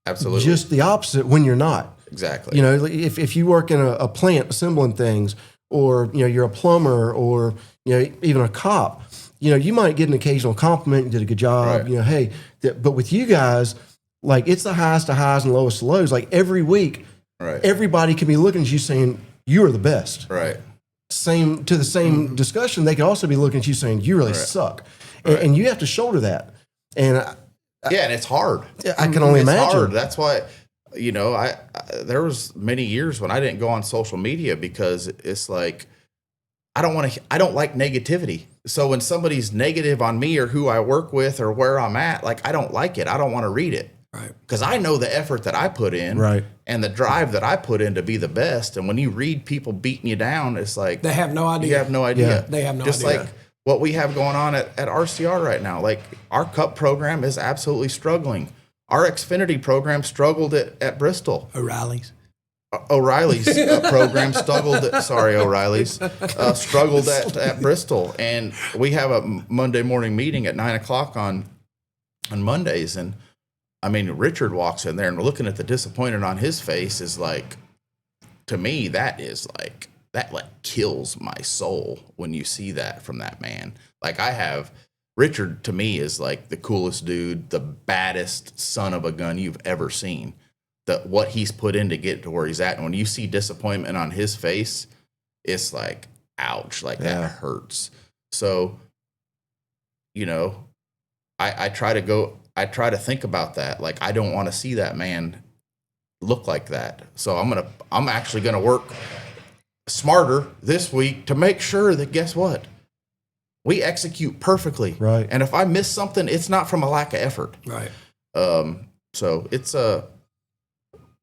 Absolutely. Just the opposite when you're not. Exactly. If you work in a plant assembling things, or you're a plumber, or even a cop, you might get an occasional compliment. You did a good job. Right. Hey, but with you guys, like it's the highest of highs and lowest of lows. Like every week, Right. everybody can be looking at you saying you are the best. Right. Same discussion, they could also be looking at you saying you really Right. suck, Right. and you have to shoulder that. And Yeah, and it's hard. I can only It's imagine. hard. That's why, I there was many years when I didn't go on social media because it's like I don't like negativity. So when somebody's negative on me or who I work with or where I'm at, like I don't like it. I don't want to read it. Right. Because I know the effort that I put in, Right. and the drive that I put in to be the best. And when you read people beating you down, it's like They have no idea. you have no idea. Yeah. They have no Just idea. like what we have going on at RCR right now. Like our Cup program is absolutely struggling. Our Xfinity program struggled at Bristol. O'Reilly's. O'Reilly's program struggled at Bristol. And we have a Monday morning meeting at 9:00 on on Mondays. And I mean, Richard walks in there and looking at the disappointment on his face is like, to me, that kills my soul when you see that from that man. Like Richard to me is like the coolest dude, the baddest son of a gun you've ever seen. What he's put in to get to where he's at. And when you see disappointment on his face, it's like, ouch, like that hurts. So, you know, I try to think about that. Like, I don't want to see that man look like that. So I'm actually going to work smarter this week to make sure that, guess what? We execute perfectly. Right. And if I miss something, it's not from a lack of effort. Right. So it's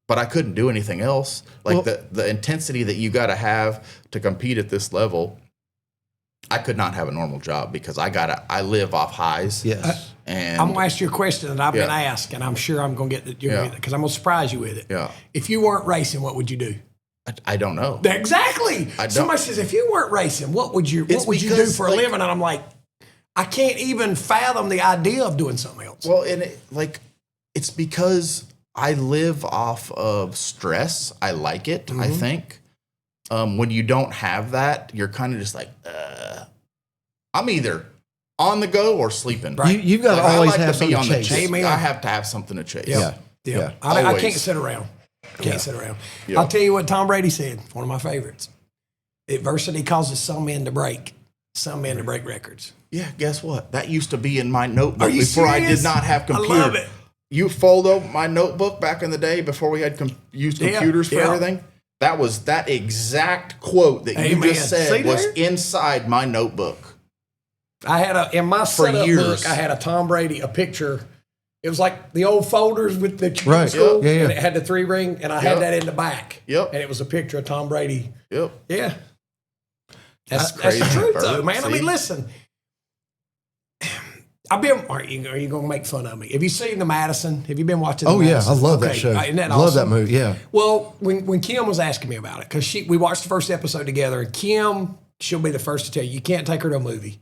but I couldn't do anything else. Like the intensity that you got to have to compete at this level, I could not have a normal job because I live off highs. Yes. And I'm going to ask you a question that I've been asked, and I'm sure I'm going to get that because I'm going to surprise you with it. Yeah. If you weren't racing, what would you do? I don't know. Exactly. Somebody says, if you weren't racing, what would you do for a living? And I'm like, I can't even fathom the idea of doing something else. Well, and it's because I live off of stress. I like it, I think. When you don't have that, you're kind of just like, I'm either on the go or sleeping. Right. You've got to always have something to chase. Amen. I have to have something to chase. Yeah. I can't sit around. Yeah. I'll tell you what Tom Brady said, one of my favorites. Adversity causes some men to break records. Yeah, guess what? That used to be in my notebook Are you before serious? I did not have computer. I love it. You fold up my notebook back in the day before we had used computers for everything. That was that exact quote that you just said was inside my notebook. I had in my setup book, I had a Tom Brady, a picture. It was like the old folders with the school, and it had the 3 ring, and I had that in the back. Yep. And it was a picture of Tom Brady. Yep. Yeah. That's crazy, the truth, Bert. though, man. See? I mean, listen. Are you going to make fun of me? Have you seen the Madison? Have you been watching the Madison? I love that show. Isn't that love awesome? that movie, yeah. Well, when Kim was asking me about it, because we watched the first episode together, and Kim, she'll be the first to tell you can't take her to a movie.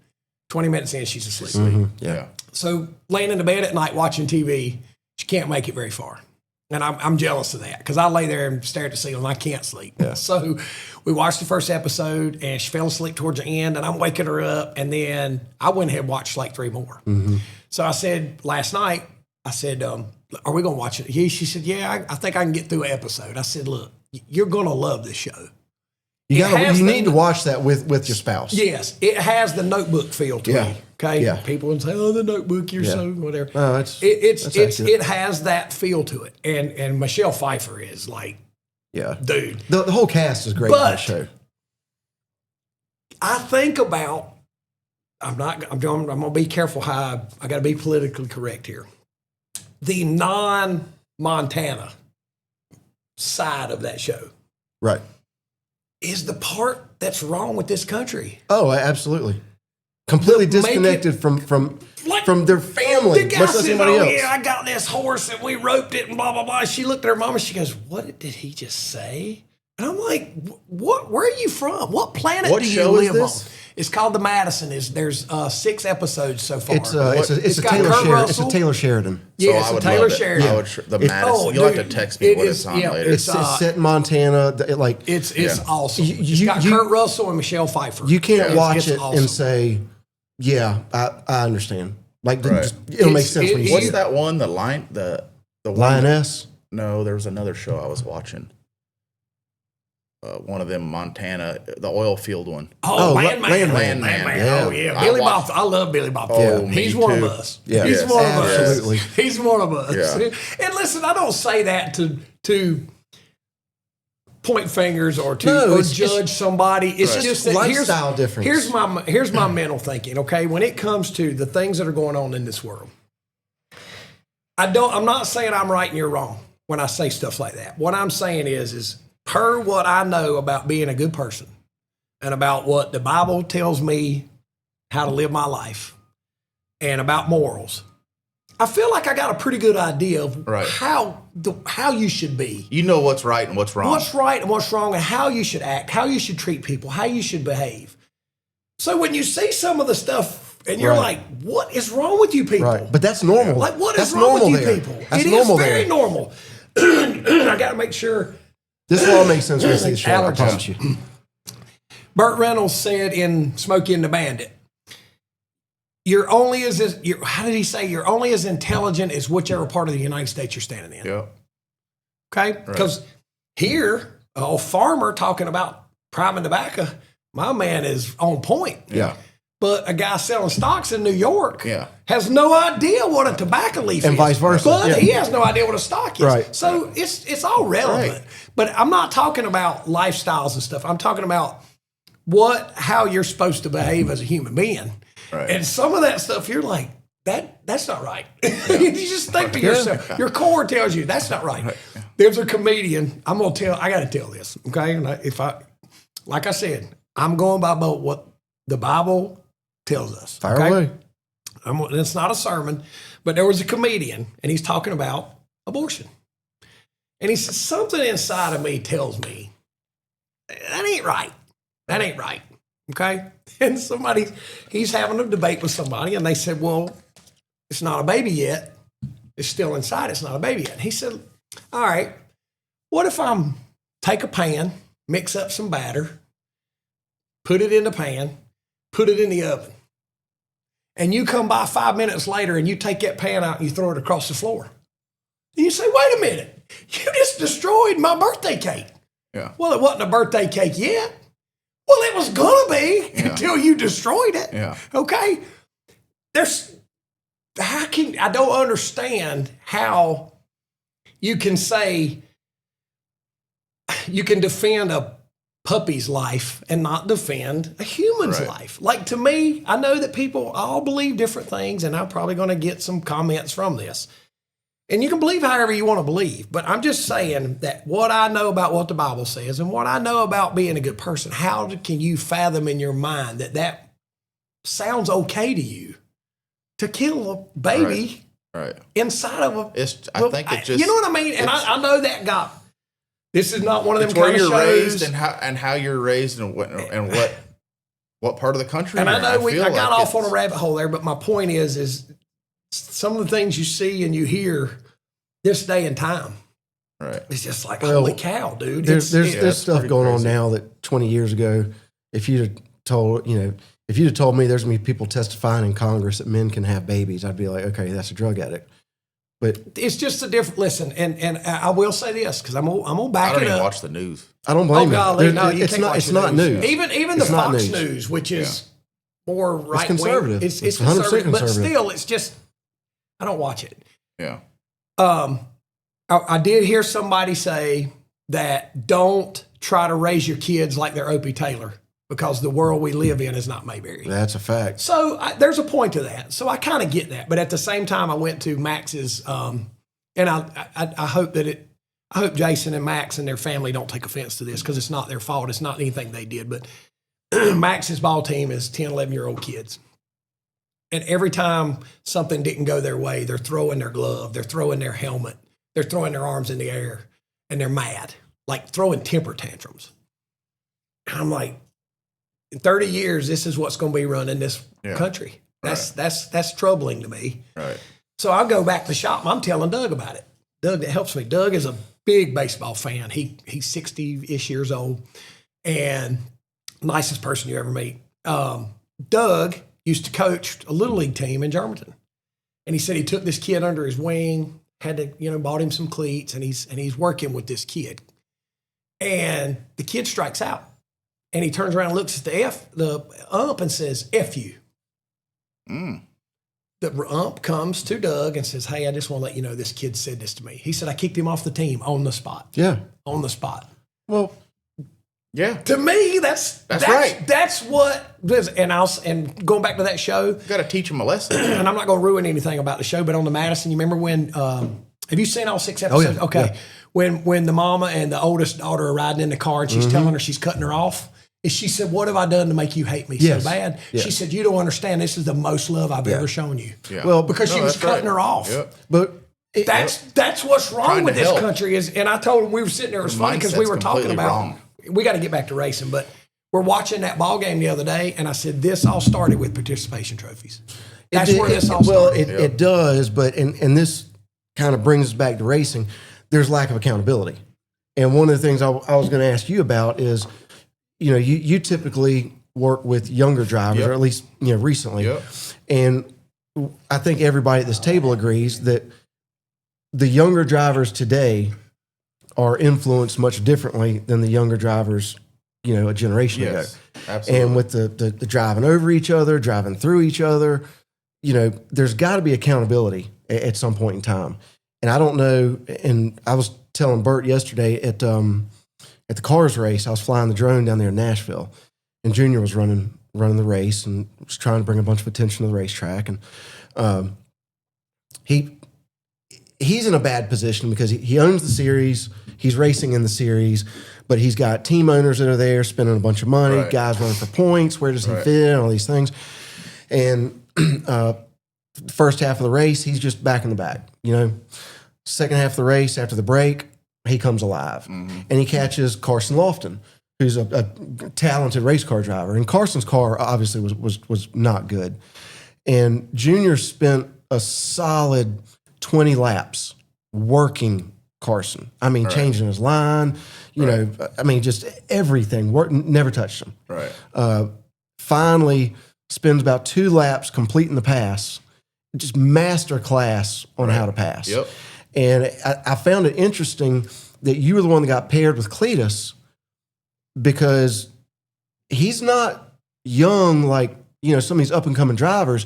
20 minutes in, she's asleep. Mm-hmm. Yeah. So laying in the bed at night watching TV, she can't make it very far. And I'm jealous of that because I lay there and stare at the ceiling and I can't sleep. Yeah. So we watched the first episode and she fell asleep towards the end and I'm waking her up. And then I went ahead and watched like 3 more. Mm-hmm. So I said last night, are we going to watch it? She said, yeah, I think I can get through an episode. I said, look, you're going to love this show. You need to watch that with your spouse. Yes, it has the Notebook feel to me. Okay, Yeah. People would say, "Oh, the Notebook, you're so whatever." No, it has that feel to it, and Michelle Pfeiffer is like, dude. The whole cast is great in that show. I think about. I'm gonna be careful how I got to be politically correct here. The non-Montana side of that show, right, is the part that's wrong with this country. Oh, absolutely. Completely disconnected from their family, The guy much less said, anybody else. Yeah, I got this horse and we roped it and blah, blah, blah. She looked at her mom and she goes, what did he just say? And I'm like, what? Where are you from? What planet do you live on? It's called The Madison. There's 6 episodes so far. It's a Taylor Sheridan. Yeah, it's a Taylor Sheridan. The Madison. You'll have to text me what it's on later. It's set in Montana. It's awesome. It's got Kurt Russell and Michelle Pfeiffer. You can't watch it and say, yeah, I understand. It'll make sense when you see it. What's that one? The Lioness? No, there was another show I was watching. One of them, Montana, the oil field one. Oh, Landman. Yeah. Oh, yeah. Billy Bob. I love Billy Bob. Oh, He's me one too. of us. Yeah. He's one of us. Absolutely. He's one of us. Yeah. And listen, I don't say that to point fingers or to judge somebody. It's just that lifestyle difference. Here's my mental thinking, okay? When it comes to the things that are going on in this world, I'm not saying I'm right and you're wrong when I say stuff like that. What I'm saying is per what I know about being a good person and about what the Bible tells me how to live my life and about morals, I feel like I got a pretty good idea of how you should be. You know what's right and what's wrong. What's right and what's wrong and how you should act, how you should treat people, how you should behave. So when you see some of the stuff And you're like, what is wrong with you people? Right. But that's normal. Like, what that's is wrong with you there. people? That's It normal is very there. normal. I got to make sure. This will all make sense when I see the show. I Allergies. promise you. Burt Reynolds said in Smokey and the Bandit, you're only as how did he say? You're only as intelligent as whichever part of the United States you're standing in. Yep. Okay? Because here, a old farmer talking about priming tobacco, my man is on point. Yeah. But a guy selling stocks in New York Yeah. has no idea what a tobacco leaf And is. vice versa. But Yeah. he has no idea what a stock is. Right. So it's all relevant. Right. But I'm not talking about lifestyles and stuff. I'm talking about how you're supposed to behave as a human being. Right. And some of that stuff, you're like, that's not right. You just think to yourself, your core tells you that's not right. There's a comedian. I got to tell this, okay? And like I said, I'm going by what the Bible tells us. Fire okay? away. It's not a sermon, but there was a comedian, and he's talking about abortion. And he says, something inside of me tells me, that ain't right. That ain't right. Okay? And he's having a debate with somebody, and they said, well, it's not a baby yet. It's still inside. It's not a baby yet. And he said, all right, what if take a pan, mix up some batter, put it in the pan, put it in the oven, and you come by 5 minutes later and you take that pan out and you throw it across the floor. And you say, wait a minute, you just destroyed my birthday cake. Yeah. Well, it wasn't a birthday cake yet. Well, it was gonna be until you destroyed it. Yeah. Okay. I don't understand how you can say you can defend a puppy's life and not defend a human's Right. life. Like, to me, I know that people all believe different things, and I'm probably going to get some comments from this. And you can believe however you want to believe, but I'm just saying that what I know about what the Bible says and what I know about being a good person, how can you fathom in your mind that sounds okay to you to kill a baby Right. inside of a... I think it just... You know what I mean? And I know that this is not one of them It's where kind of you're shows. raised and how you're raised and what part of the country. And I you're in. know I feel got like off on a it's- rabbit hole there, but my point is some of the things you see and you hear this day and time, Right. it's just like, Well, holy cow, dude. There's it's stuff pretty going on crazy. now that 20 years ago, if you'd have told me there's gonna be people testifying in Congress that men can have babies, I'd be like, okay, that's a drug addict. But it's just a different listen. And I will say this because I'm gonna back I don't it even up. watch the news. I don't blame Oh, you. golly, no, you it's can't not. watch It's the not news. news. Even the It's not Fox news. News, which is more right conservative. It's It's 100% conservative, but conservative. still, it's just I don't watch it. Yeah. I did hear somebody say that don't try to raise your kids like they're Opie Taylor because the world we live in is not Mayberry. That's a fact. So there's a point to that. So I kind of get that. But at the same time, I went to Max's, and I hope I hope Jason and Max and their family don't take offense to this because it's not their fault. It's not anything they did. But Max's ball team is 10, 11-year-old kids. And every time something didn't go their way, they're throwing their glove, they're throwing their helmet, they're throwing their arms in the air, and they're mad, like throwing temper tantrums. And I'm like, in 30 years, this is what's going to be running this country. That's troubling to me. Right. So I'll go back to the shop. I'm telling Doug about it. Doug, that helps me. Doug is a big baseball fan. He's 60-ish years old and nicest person you ever meet. Doug used to coach a little league team in Germantown. And he said he took this kid under his wing, had to, bought him some cleats, and he's working with this kid. And the kid strikes out. And he turns around and looks at the ump and says, F you. The ump comes to Doug and says, hey, I just want to let you know this kid said this to me. He said, I kicked him off the team on the spot. Yeah. On the spot. Well, Yeah. To me, that's right. That's what, and going back to that show, You got to teach them a lesson. and I'm not going to ruin anything about the show, but on the Madison, you remember when, have you seen all 6 episodes? yeah. Okay. Yeah. When the mama and the oldest daughter are riding in the car and she's telling her she's cutting her off, and she said, what have I done to make you hate me Yes. so bad? Yeah. She said, you don't understand. This is the most love I've ever shown you. Yeah. Well, Because she was that's right. cutting her off. Yep. but That's what's wrong Trying with to this help. country is, and I told him we were sitting there, it was The funny because we mindset's were talking completely about, wrong. we got to get back to racing, but we're watching that ball game the other day, and I said, this all started with participation trophies. That's where this all started. Well, it does, but and this kind of brings us back to racing. There's lack of accountability. And one of the things I was going to ask you about is, you typically work with younger drivers, or at least, recently. Yep. And I think everybody at this table agrees that the younger drivers today are influenced much differently than the younger drivers, a generation ago. Absolutely. And with the driving over each other, driving through each other, there's got to be accountability at some point in time. And I don't know. And I was telling Bert yesterday at the cars race, I was flying the drone down there in Nashville, and Junior was running the race and was trying to bring a bunch of attention to the racetrack. And he's in a bad position because he owns the series, he's racing in the series, but he's got team owners that are there spending a bunch of money, guys running for points. Where does he fit in? All these things. And the first half of the race, he's just back in the back. Second half of the race, after the break, he comes alive. And he catches Carson Lofton, who's a talented race car driver. And Carson's car obviously was not good. And Junior spent a solid 20 laps working Carson. I mean, changing his line, just everything. Never touched him. Right. Finally spends about 2 laps completing the pass, just master class on how to pass. Yep. And I found it interesting that you were the one that got paired with Cleetus, because he's not young like, some of these up-and-coming drivers,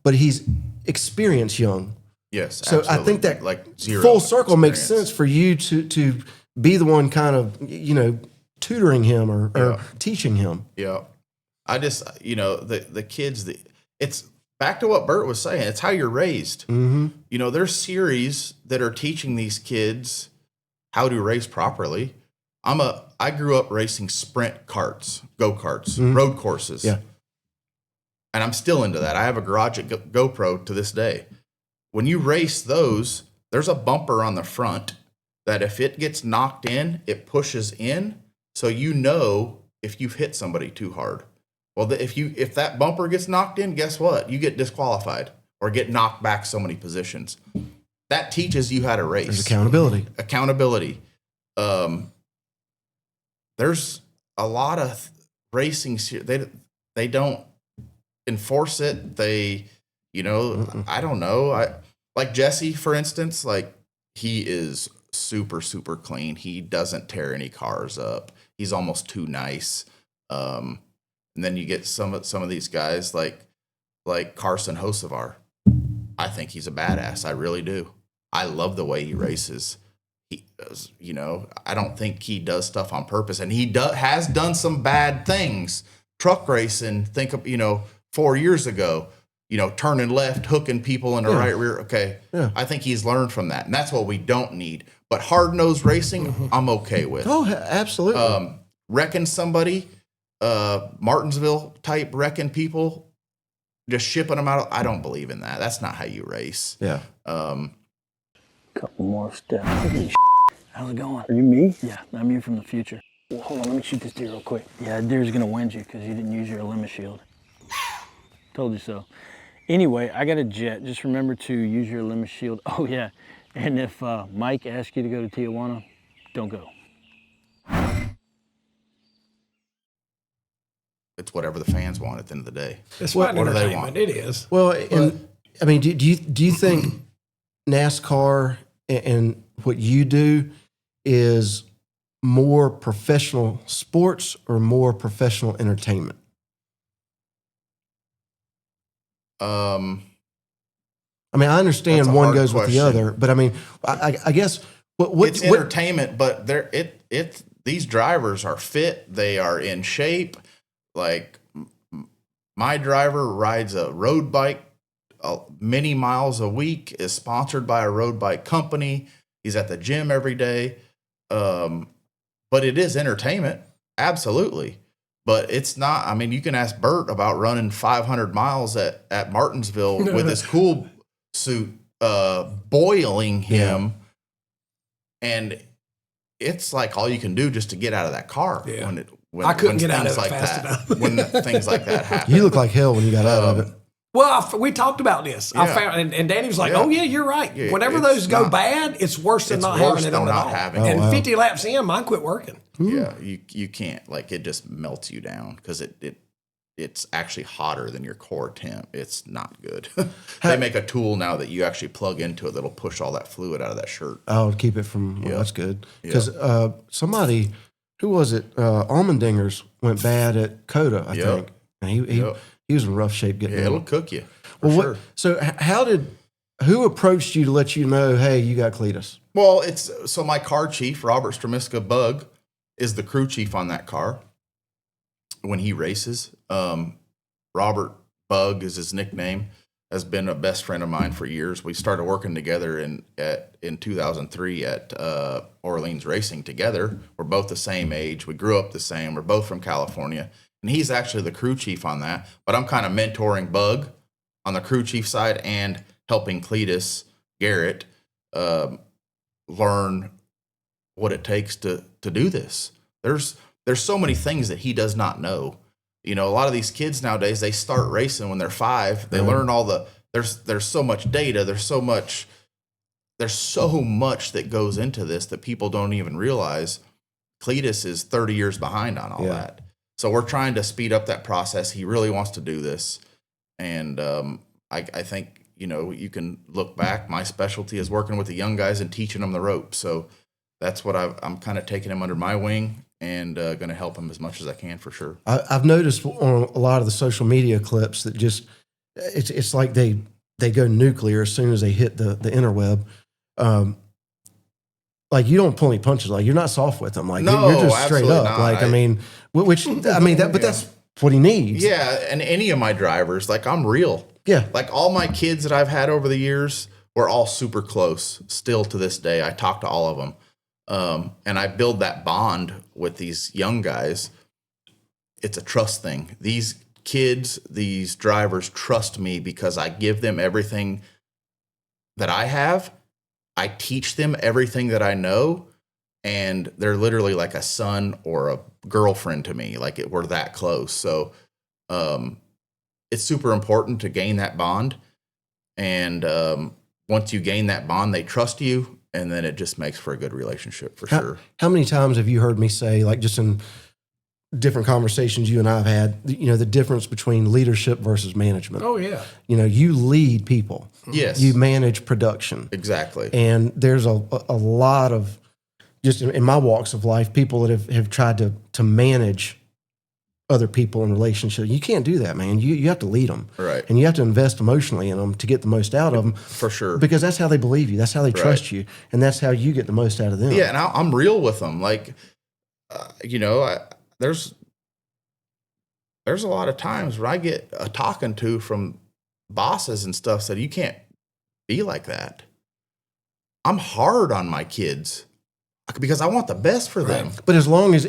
but he's experienced young. Yes, so absolutely. I think that like zero full circle experience. makes sense for you to be the one kind of, tutoring him or teaching him. Yeah. I just, the kids, it's back to what Bert was saying. It's how you're raised. There's series that are teaching these kids how to race properly. I grew up racing sprint karts, go-karts, road courses. Yeah. And I'm still into that. I have a garage at GoPro to this day. When you race those, there's a bumper on the front that if it gets knocked in, it pushes in. So if you've hit somebody too hard. Well, if that bumper gets knocked in, guess what? You get disqualified or get knocked back so many positions. That teaches you how to race. There's accountability. There's a lot of racing. They don't enforce it. I don't know. Like Jesse, for instance, like he is super, super clean. He doesn't tear any cars up. He's almost too nice. And then you get some of these guys like Carson Hocevar. I think he's a badass. I really do. I love the way he races. He does, I don't think he does stuff on purpose, and he has done some bad things. Truck racing, think of 4 years ago, turning left, hooking people in the right rear. Okay, I think he's learned from that, and that's what we don't need. But hard-nosed racing, I'm okay with. Oh, absolutely. Wrecking somebody, Martinsville type wrecking people, just shipping them out. I don't believe in that. That's not how you race. Yeah. Couple more steps. How's it going? Are you me? Yeah, I'm you from the future. Well, hold on, let me shoot this deer real quick. Yeah, that deer's gonna wind you because you didn't use your limit shield. Told you so. Anyway, I got a jet. Just remember to use your limit shield. Oh yeah, and if Mike asks you to go to Tijuana, don't go. It's whatever the fans want at the end of the day. It's what fun do they entertainment. want? It is. Well, do you think NASCAR and what you do is more professional sports or more professional entertainment? I I understand one goes with the other, but I guess it's entertainment, but these drivers are fit. They are in shape. Like my driver rides a road bike many miles a week, is sponsored by a road bike company. He's at the gym every day. But it is entertainment. Absolutely. But it's not, you can ask Bert about running 500 miles at Martinsville with his cool suit, boiling him. And it's like all you can do just to get out of that car when I couldn't when get out things of it like fast that, enough. when things like that happen. You look like hell when you got out of it. Well, we talked about this. I Yeah. found, and Danny was like, Yeah. "Oh yeah, you're right. Yeah, Whenever it's those go not- bad, it's worse than it's not worse having it than on at not all." having And it. Oh, wow. 50 laps in, mine quit working. Yeah, you can't, like, it just melts you down because it's actually hotter than your core temp. It's not good. They make a tool now that you actually plug into it that'll push all that fluid out of that shirt. Oh, to keep it from. Well, Yeah. that's good. Because somebody, who was it? Almondingers went bad at Coda, I Yep. think, and he was in rough shape getting. Yeah, in. it'll cook you for Well, sure. So who approached you to let you know, hey, you got Cleetus? Well, so my car chief, Robert Stramiska Bug, is the crew chief on that car when he races. Robert Bug is his nickname, has been a best friend of mine for years. We started working together in 2003 at Orleans Racing together. We're both the same age. We grew up the same. We're both from California. And he's actually the crew chief on that. But I'm kind of mentoring Bug on the crew chief side and helping Cleetus Garrett learn what it takes to do this. There's so many things that he does not know. You know, a lot of these kids nowadays, they start racing when they're 5. They learn all there's so much data. There's so much that goes into this that people don't even realize. Cleetus is 30 years behind on all that. So we're trying to speed up that process. He really wants to do this. And I think, you know, you can look back. My specialty is working with the young guys and teaching them the ropes. So that's what I'm kind of taking him under my wing and going to help him as much as I can for sure. I've noticed on a lot of the social media clips that just it's like they go nuclear as soon as they hit the interweb. Like you don't pull any punches. Like you're not soft with them. Like No, you're just straight absolutely up. not. Like I mean, but that's what he needs. Yeah, and any of my drivers, like I'm real. Yeah. Like all my kids that I've had over the years, we're all super close still to this day. I talk to all of them. And I build that bond with these young guys. It's a trust thing. These kids, these drivers trust me because I give them everything that I have. I teach them everything that I know. And they're literally like a son or a girlfriend to me. Like we're that close. So it's super important to gain that bond. And once you gain that bond, they trust you. And then it just makes for a good relationship for sure. How many times have you heard me say, like just in different conversations you and I have had, you know, the difference between leadership versus management? Oh yeah. You know, you lead people. Yes. You manage production. Exactly. And there's a lot of, just in my walks of life, people that have tried to manage other people in relationships. You can't do that, man. You have to lead them. Right. And you have to invest emotionally in them to get the most out of them. For sure. Because that's how they believe you. That's how they trust you. And that's how you get the most out of them. Yeah, and I'm real with them. Like, you know, there's a lot of times where I get a talking to from bosses and stuff said, you can't be like that. I'm hard on my kids because I want the best for them. But as long as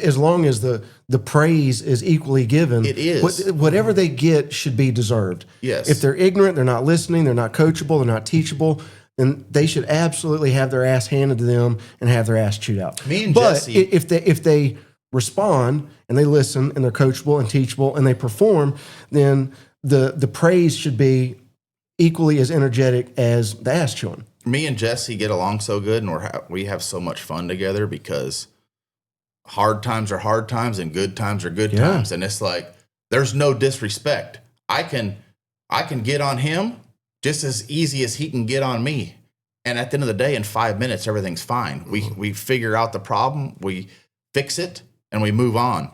the praise is equally given, It is. Whatever they get should be deserved. Yes. If they're ignorant, they're not listening, they're not coachable, they're not teachable, then they should absolutely have their ass handed to them and have their ass chewed out. Me and but Jesse- if they respond and they listen and they're coachable and teachable and they perform, then the praise should be equally as energetic as the ass chewing. Me and Jesse get along so good, and we have so much fun together because hard times are hard times and good times are good times. And it's like, there's no disrespect. I can get on him just as easy as he can get on me. And at the end of the day, in 5 minutes, everything's fine. We figure out the problem, we fix it, and we move on.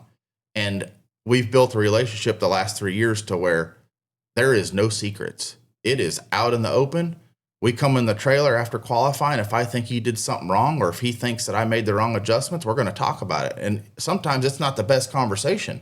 And we've built a relationship the last 3 years to where there is no secrets. It is out in the open. We come in the trailer after qualifying. If I think he did something wrong or if he thinks that I made the wrong adjustments, we're going to talk about it. And sometimes it's not the best conversation,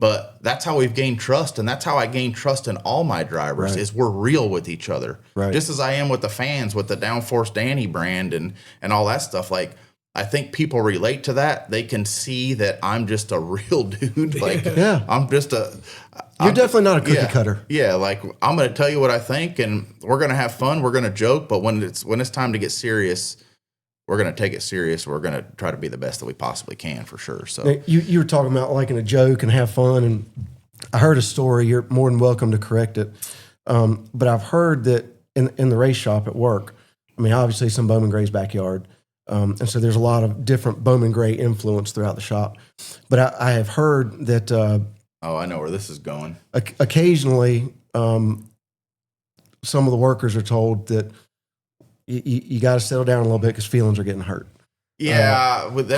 but that's how we've gained trust. And that's how I gain trust in all my drivers is we're real with each other. Right. Just as I am with the fans, with the DOWNFORCE Danny brand and all that stuff. Like, I think people relate to that. They can see that I'm just a real dude. Like, I'm just You're definitely not a cookie cutter. Yeah, like I'm going to tell you what I think, and we're going to have fun. We're going to joke, but when it's time to get serious, we're going to take it serious. We're going to try to be the best that we possibly can for sure. So Now, you were talking about liking a joke and have fun, and I heard a story. You're more than welcome to correct it. But I've heard that in the race shop at work, I mean, obviously it's in Bowman Gray's backyard. And so there's a lot of different Bowman Gray influence throughout the shop. But I have heard that I know where this is going. Occasionally some of the workers are told that you got to settle down a little bit because feelings are getting hurt. Yeah, with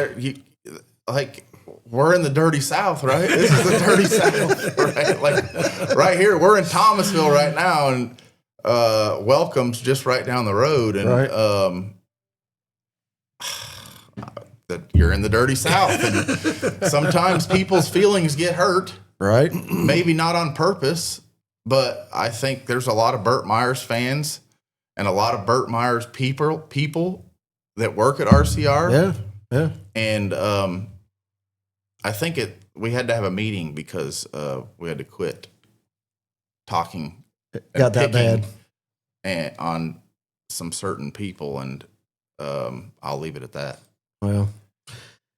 we're in the dirty South, right? This is the dirty South, right? Like right here, we're in Thomasville right now, and Welcome's just right down the road, and Right. that you're in the dirty South, and sometimes people's feelings get hurt. Right. Maybe not on purpose, but I think there's a lot of Burt Myers fans and a lot of Burt Myers people that work at RCR. Yeah. Yeah. And I think we had to have a meeting because we had to quit talking. Got that bad. And on some certain people, and I'll leave it at that. Well,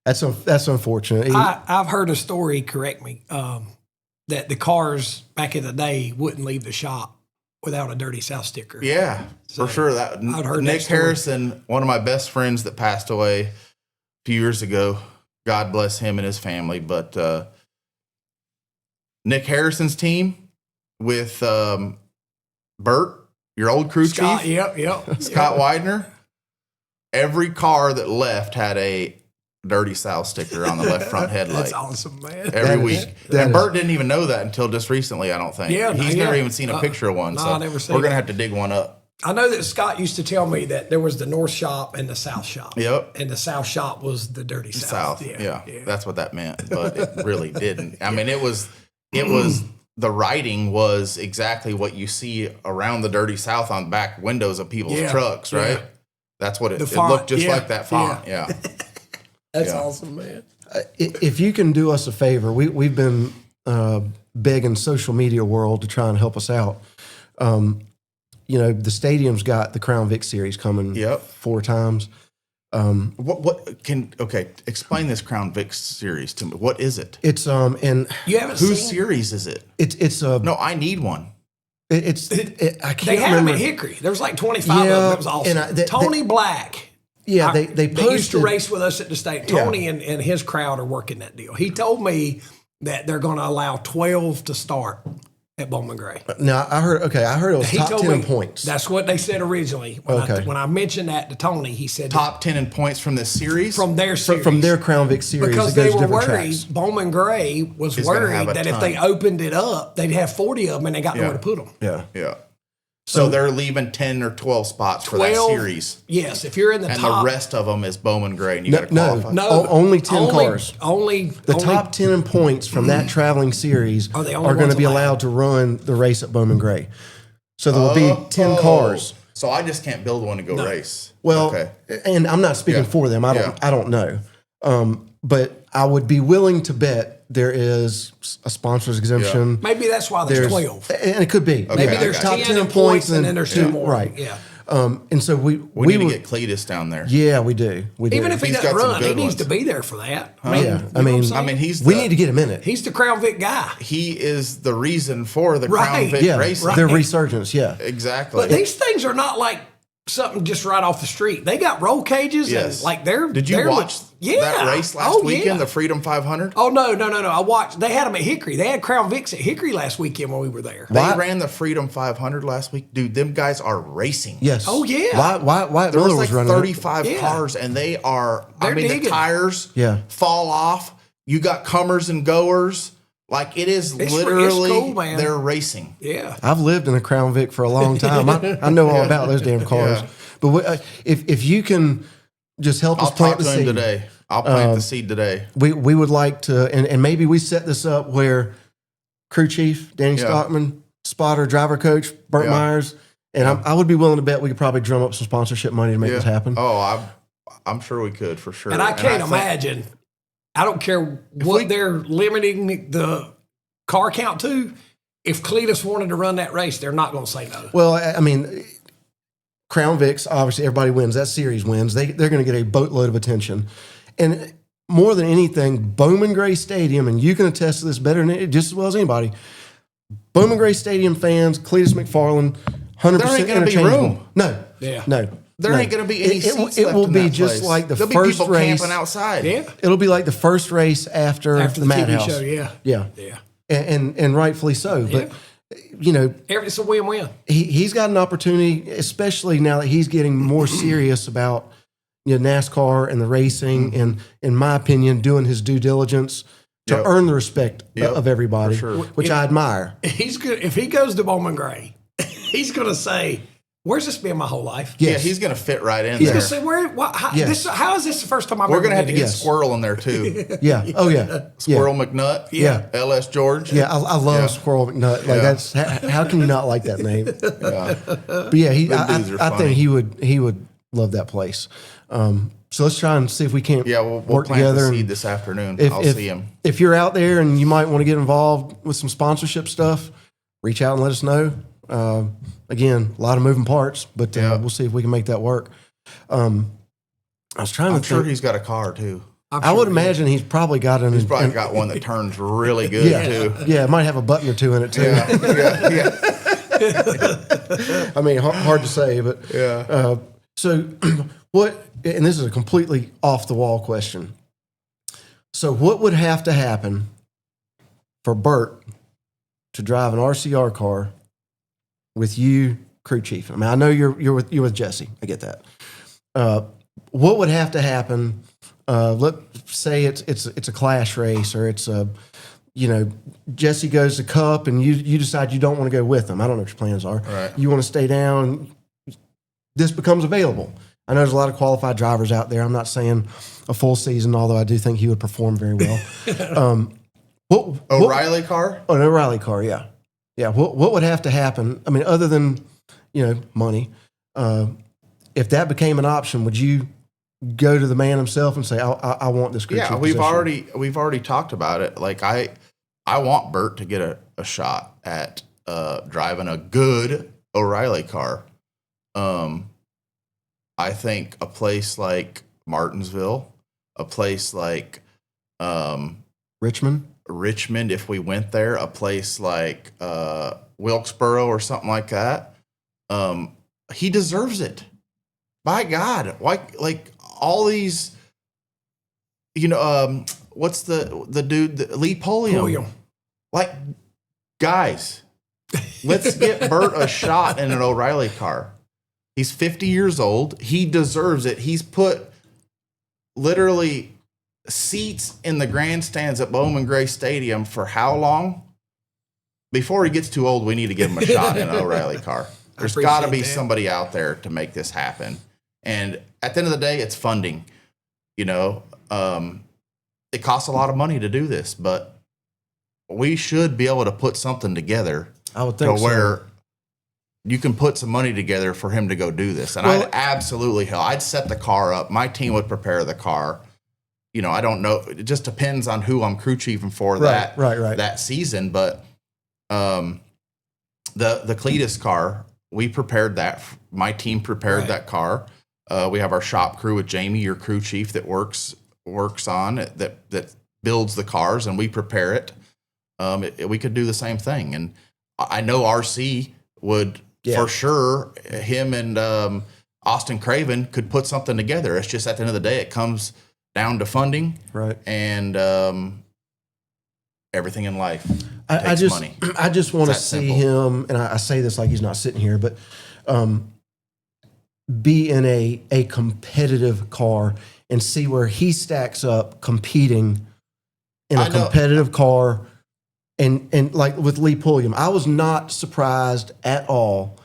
that's unfortunate. I've heard a story, correct me, that the cars back in the day wouldn't leave the shop without a Dirty South sticker. Yeah, So, for sure. That I'd heard Nick that story. Harrison, one of my best friends that passed away a few years ago. God bless him and his family. But Nick Harrison's team with Bert, your old crew Scott, chief, yep. Scott Widener. Every car that left had a Dirty South sticker on the left front headlight. That's awesome, man. Every That week. is- that And is- Bert didn't even know that until just recently, I don't think. Yeah, He's yeah. never even seen a picture of one. no, So I never seen we're going to it. have to dig one up. I know that Scott used to tell me that there was the North shop and the South shop. Yep. And the South shop was the Dirty South. South. Yeah. That's what that meant, but it really didn't. I mean, it was the writing was exactly what you see around the Dirty South on back windows of people's Yeah, trucks, right? yeah. That's what it font, looked just yeah, like that font. Yeah. That's Yeah. awesome, man. If you can do us a favor, we've been begging social media world to try and help us out. The stadium's got the Crown Vic series coming Yep. 4 times. Explain this Crown Vic series to me. What is it? It's and You haven't Whose seen series is it? it's No, I need one. I They can't had them remember. at Hickory. There was like 25 of Yeah, them. It was awesome. and Tony Black. Yeah, they posted. used to race with us at the state. Tony and his crowd are working that deal. He told me that they're going to allow 12 to start at Bowman Gray. Now I heard it was He top told 10 me in points. That's what they said originally. When I mentioned that to Tony, he said Top 10 in points from this series? from their series. from their Crown Vic series. because it they goes to were different worried. tracks. Bowman Gray was Is gonna have worried a that if ton. they opened it up, they'd have 40 of them and they got nowhere to put them. Yeah. Yeah. So they're leaving 10 or 12 spots for that 12 series. Yes, if you're in the And top. the rest of them is Bowman Gray, and you No, got to qualify. no, only 10 cars. Only The top 10 in points from that traveling series Are the are only going to ones be allowed. allowed to run the race at Bowman Gray. So there will be 10 cars. So I just can't build one to go race. Well, okay. and I'm not speaking Yeah. for them. I don't know. But I would be willing to bet there is a sponsor's exemption. Maybe that's why there's 12. And it could be. Maybe Maybe there's top 10 in points and then there's 2 more. Right. Yeah. And so we We need would, to get Cleetus down there. Yeah, we do. We do. Even if he He's doesn't got some run, he good needs ones. to be there for that. Yeah. you know what I'm saying? I mean, he's we need to get him in it. He's the Crown Vic guy. he is the reason for the Crown Right. Vic Yeah, racing. their resurgence. Yeah. Exactly. But these things are not like something just right off the street. They got roll cages Yes. and like they're. Did you they're watch that race last weekend, the Freedom 500? Oh no! I watched. They had them at Hickory. They had Crown Vics at Hickory last weekend when we were there. They Why- ran the Freedom 500 last week. Dude, them guys are racing. Yes. Oh, yeah. Why There Miller was was like running it. 35 Yeah. cars, and they are, They're the digging. tires Yeah. fall off. You got comers and goers. Like, it is It's literally, cool, man. they're racing. Yeah. I've lived in a Crown Vic for a long time. I know all about those damn cars. Yeah. But if you can just help I'll us plant talk the to him seed today. I'll plant the seed today. we would like to, and maybe we set this up where crew chief Danny Yeah. Stockman, spotter, driver coach Burt Yeah. Myers, and I would be willing to bet we could probably drum up some sponsorship money to make this happen. Oh, I'm sure we could, for sure. And I can't think- imagine. I don't care what they're limiting the car count to. If Cleetus wanted to run that race, they're not going to say no. Well, I mean, Crown Vics, obviously everybody wins. That series wins. They're going to get a boatload of attention. And more than anything, Bowman Gray Stadium, and you can attest to this better than just as well as anybody, Bowman Gray Stadium fans, Cleetus McFarland, 100% There ain't gonna be interchangeable. room. No. Yeah. No. There ain't going to be any seats It left will in be that just place. like the There'll first be people race. camping outside. Yeah. It'll be like the first race after After the the TV Madhouse. show, yeah. Yeah. Yeah. And rightfully so. But, you know, It's a win-win. he's got an opportunity, especially now that he's getting more serious about NASCAR and the racing, and in my opinion, doing his due diligence to Yep. earn the respect Yep, of everybody, for sure. which I admire. He's good. If he goes to Bowman Gray, he's going to say, "Where's this been my whole life?" Yes. Yeah, he's going to fit right in He's there. going to say, "Where? How, Yes. how is this the first time I've We're ever going to have been to here?" get Squirrel in there too. Yeah. Oh, yeah. Squirrel McNutt. Yeah. LS George. Yeah, I love Yeah. Squirrel McNutt. Like Yeah. that's how can you not like that name? But yeah, dudes are I funny. think he would love that place. So let's try and see if we can't Yeah, we'll work plant together. the and seed this afternoon. if, I'll if, see him. If you're out there and you might want to get involved with some sponsorship stuff, reach out and let us know. Again, a lot of moving parts, but Yeah. we'll see if we can make that work. I was trying I'm to sure think. he's got a car too. I would imagine he's probably got an. He's probably got one that turns really good yeah, too. yeah, it might have a button or two in it too. Yeah. I mean, hard to say, but Yeah. so what? And this is a completely off the wall question. So, what would have to happen for Bert to drive an RCR car with you, crew chief? I mean, I know you're with Jesse. I get that. What would have to happen? Let's say it's a clash race, or it's a, Jesse goes to Cup, and you decide you don't want to go with him. I don't know what your plans are. Right. You want to stay down. This becomes available. I know there's a lot of qualified drivers out there. I'm not saying a full season, although I do think he would perform very well. O'Reilly car? An O'Reilly car, yeah. Yeah, what would have to happen? I mean, other than, money, if that became an option, would you go to the man himself and say, I want this crew Yeah, chief we've position? already talked about it. Like I want Bert to get a shot at driving a good O'Reilly car. I think a place like Martinsville, a place like Richmond? Richmond, if we went there, a place like Wilkesboro or something like that, he deserves it. By God, why? Like all these, what's the dude, Lee Pulliam? Like, guys, let's get Bert a shot in an O'Reilly car. He's 50 years old. He deserves it. He's put literally seats in the grandstands at Bowman Gray Stadium for how long? Before he gets too old, we need to give him a shot in an O'Reilly car. There's got to be somebody out there to make this happen. And at the end of the day, it's funding. It costs a lot of money to do this, but we should be able to put something together I would think to where you can put some money together for him to go do this. And I'd absolutely, I'd set the car up. My team would prepare the car. I don't know. It just depends on who I'm crew chiefing for that season. But the Cleetus car, we prepared that. My team prepared that car. We have our shop crew with Jamie, your crew chief, that works on it, that builds the cars, and we prepare it. We could do the same thing. And I know RC would, for sure, him and Austin Craven could put something together. It's just at the end of the day, it comes down to funding, right? And everything in life takes money. I just want to see him, and I say this like he's not sitting here, but be in a competitive car and see where he stacks up competing in a competitive car. And like with Lee Pulliam, I was not surprised at all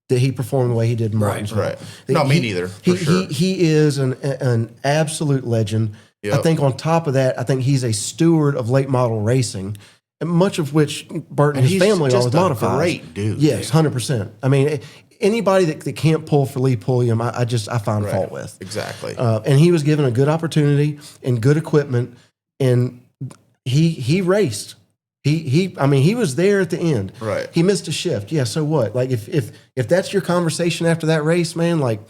that he performed the way he did in Martinsville. Right. No, me neither. For sure. He is an absolute legend. Yep. I think on top of that, I think he's a steward of late model racing, and much of which Bert and his family always modified. Great dude. Yes, 100%. I mean, anybody that can't pull for Lee Pulliam, I find fault with. Exactly. And he was given a good opportunity and good equipment, and he raced. I mean, he was there at the end. Right. He missed a shift. Yeah. So what? Like if that's your conversation after that race, man, like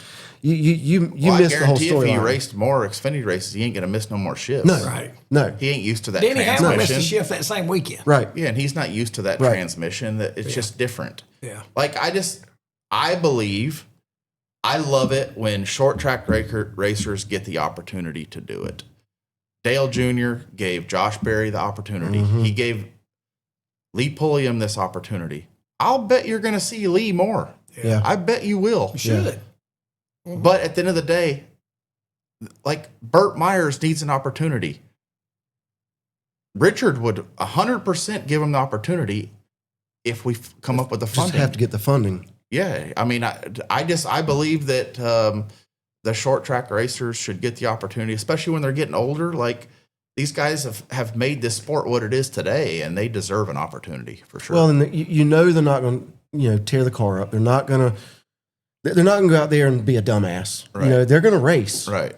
you missed the whole story. If he raced more Xfinity races, he ain't gonna miss no more shifts. No. Right. No. He ain't used to that Danny transmission. Hamlin missed a shift that same weekend. Right. Yeah, and he's not used to that Right. transmission. That it's just different. Yeah. Like I believe, I love it when short track racers get the opportunity to do it. Dale Jr. gave Josh Berry the opportunity. Mm-hmm. He gave Lee Pulliam this opportunity. I'll bet you're going to see Lee more. Yeah. I bet you will. You should. But at the end of the day, like Burt Myers needs an opportunity. Richard would 100% give him the opportunity if we come up with the Just funding. have to get the funding. Yeah, I mean, I believe that the short track racers should get the opportunity, especially when they're getting older. Like these guys have made this sport what it is today, and they deserve an opportunity for sure. Well, and they're not going to tear the car up. They're not going to go out there and be a dumbass. Right. They're going to race. Right.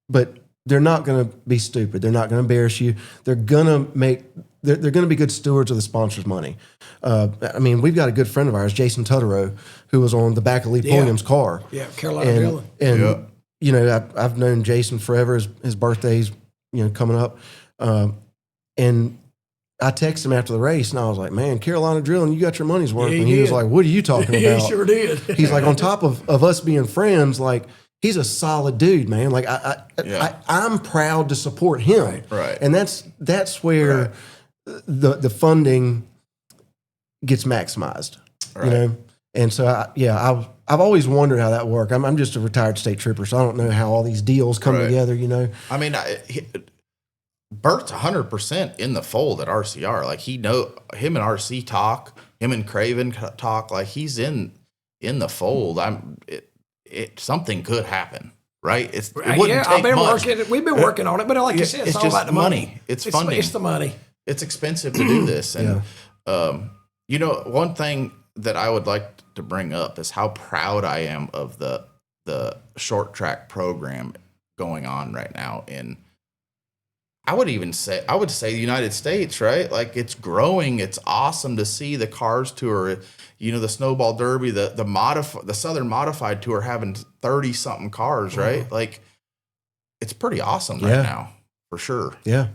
But they're not going to be stupid. They're not going to embarrass you. They're going to they're going to be good stewards of the sponsor's money. I mean, we've got a good friend of ours, Jason Tutterow, who was on the back of Lee Pulliam's car. Yeah, Carolina Drilling. And I've known Jason forever. His birthday's coming up, and I texted him after the race, and I was like, "Man, Carolina Drilling, you got your money's worth." Yeah, and he was like, "What are you talking about?" Yeah, he sure did. He's like, on top of us being friends, like he's a solid dude, man. Like I'm proud to support him. Right. And that's where the funding gets maximized. Right. And so I've always wondered how that worked. I'm just a retired state trooper, so I don't know how all these deals come together. I mean, Bert's 100% in the fold at RCR. Like him and RC talk, him and Craven talk. Like he's in the fold. Something could happen, right? It wouldn't take much. We've been working on it, but like you said, it's all just about the money. It's funding. It's the money. It's expensive to do this. And, one thing that I would like to bring up is how proud I am of the short track program going on right now I would say the United States, right? Like it's growing. It's awesome to see the Cars Tour, the Snowball Derby, the Southern Modified Tour having 30 something cars, right? Like it's pretty awesome right now, for sure. Yeah.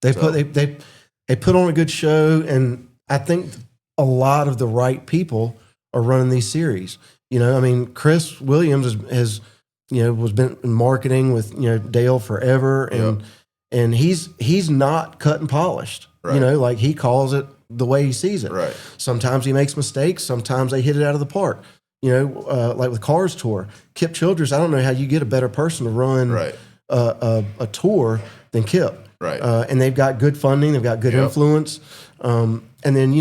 They put on a good show, and I think a lot of the right people are running these series. I mean, Chris Williams has was been in marketing with Dale forever, and he's not cut and polished. Right. Like he calls it the way he sees it. Right. Sometimes he makes mistakes. Sometimes they hit it out of the park. Like with Cars Tour, Kip Childress. I don't know how you get a better person to run a tour than Kip. Right. And they've got good funding. They've got good influence. And then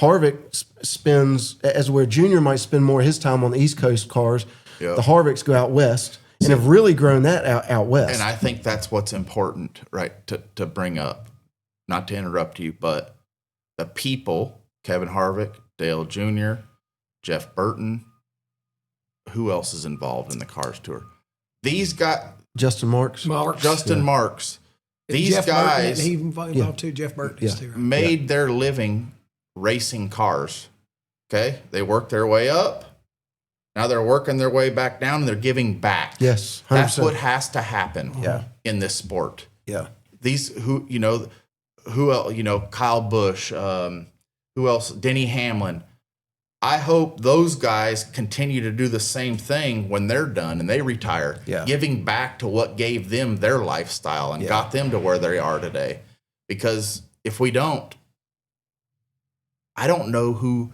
Harvick spends as where Junior might spend more of his time on the East Coast cars. Yep. The Harvicks go out west. And have really grown that out west. And I think that's what's important, right, to bring up. Not to interrupt you, but the people, Kevin Harvick, Dale Jr., Jeff Burton, who else is involved in the Cars Tour? These guys. Justin Marks. Marks. These Jeff guys. Burton, he involved too. Jeff Burton too. Made their living racing cars. Okay? They worked their way up. Now they're working their way back down, and they're giving back. Yes, 100%. That's what has to happen. In this sport. Yeah. These who else? Kyle Busch. Who else? Denny Hamlin. I hope those guys continue to do the same thing when they're done and they retire. Yeah. Giving back to what gave them their lifestyle and got them to where they are today. Because if we don't, I don't know who.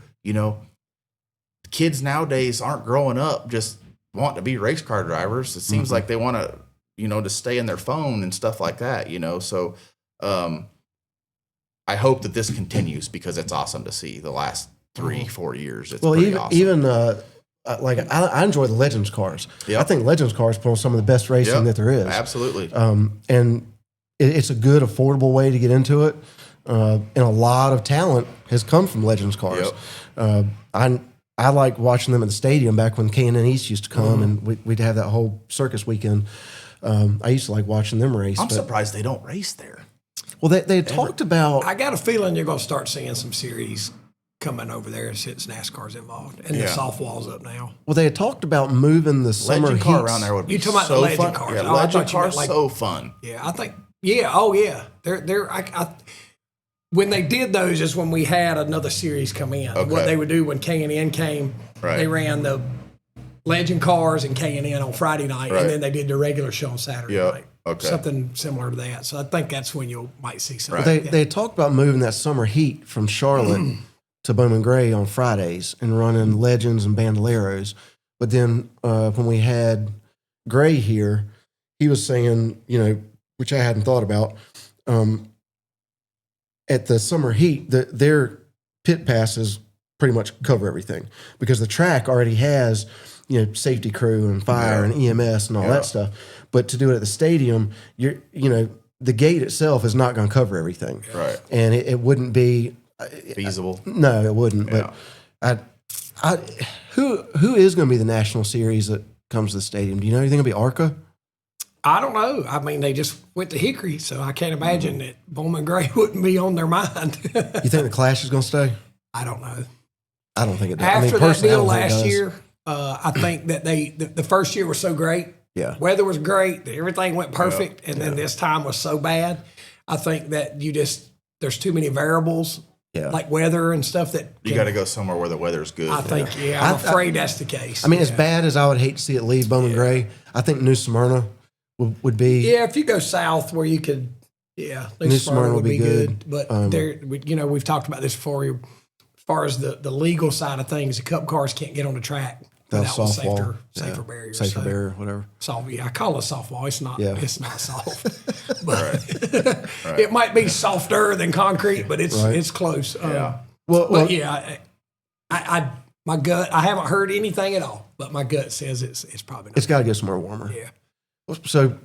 Kids nowadays aren't growing up just wanting to be race car drivers. It seems like they want to, to stay in their phone and stuff like that, So I hope that this continues because it's awesome to see the last 3-4 years. It's pretty awesome. I enjoy the Legends cars. Yep. I think Legends cars put on some of the best racing that there is. Absolutely. And it's a good, affordable way to get into it. And a lot of talent has come from Legends cars. Yep. I like watching them at the stadium back when K&N East used to come, and we'd have that whole circus weekend. I used to like watching them race. I'm surprised they don't race there. Well, they had talked about. I got a feeling you're going to start seeing some series coming over there since NASCAR's involved, and the softball's up now. Well, they had talked about moving the summer Legend car heats. around there would be You talking about so the legend fun. cars? Yeah, Oh, I legend thought you meant cars so fun. Yeah, I think. Yeah, oh yeah. When they did those is when we had another series come in. Okay. What they would do when K&N came, Right. they ran the legend cars and K&N on Friday night, Right. and then they did the regular show on Saturday Yeah, night. okay. Something similar to that. So I think that's when you might see something. They had talked about moving that summer heat from Charlotte to Bowman Gray on Fridays and running Legends and Bandoleros. But then when we had Gray here, he was saying, which I hadn't thought about, at the summer heat, their pit passes pretty much cover everything because the track already has, safety crew and fire and EMS and all that stuff. But to do it at the stadium, the gate itself is not going to cover everything. Right. And it wouldn't be Feasible. No, it wouldn't. Yeah. But who is going to be the national series that comes to the stadium? Do you know anything? It'll be ARCA? I don't know. I mean, they just went to Hickory, so I can't imagine that Bowman Gray wouldn't be on their mind. You think the Clash is going to stay? I don't know. I don't think it does. After that personally, I deal don't think it last does. year, I think that the first year was so great. Yeah. Weather was great. Everything went perfect. And then this time was so bad. I think that there's too many variables, like weather and stuff that You got to go somewhere where the weather's good. I think, I'm afraid that's the case. I mean, as bad as I would hate to see it leave Bowman Gray, I think New Smyrna would be. Yeah, if you go south where you could, New Smyrna would be good. But we've talked about this before. As far as the legal side of things, the Cup cars can't get on the track without softball, safer barriers. Safer barrier, whatever. I call it softball. It's not. Yeah. It's not soft. But it might be softer than concrete, but it's close. Well, I my gut. I haven't heard anything at all, but my gut says it's probably not. it's got to get somewhere warmer. Yeah. So,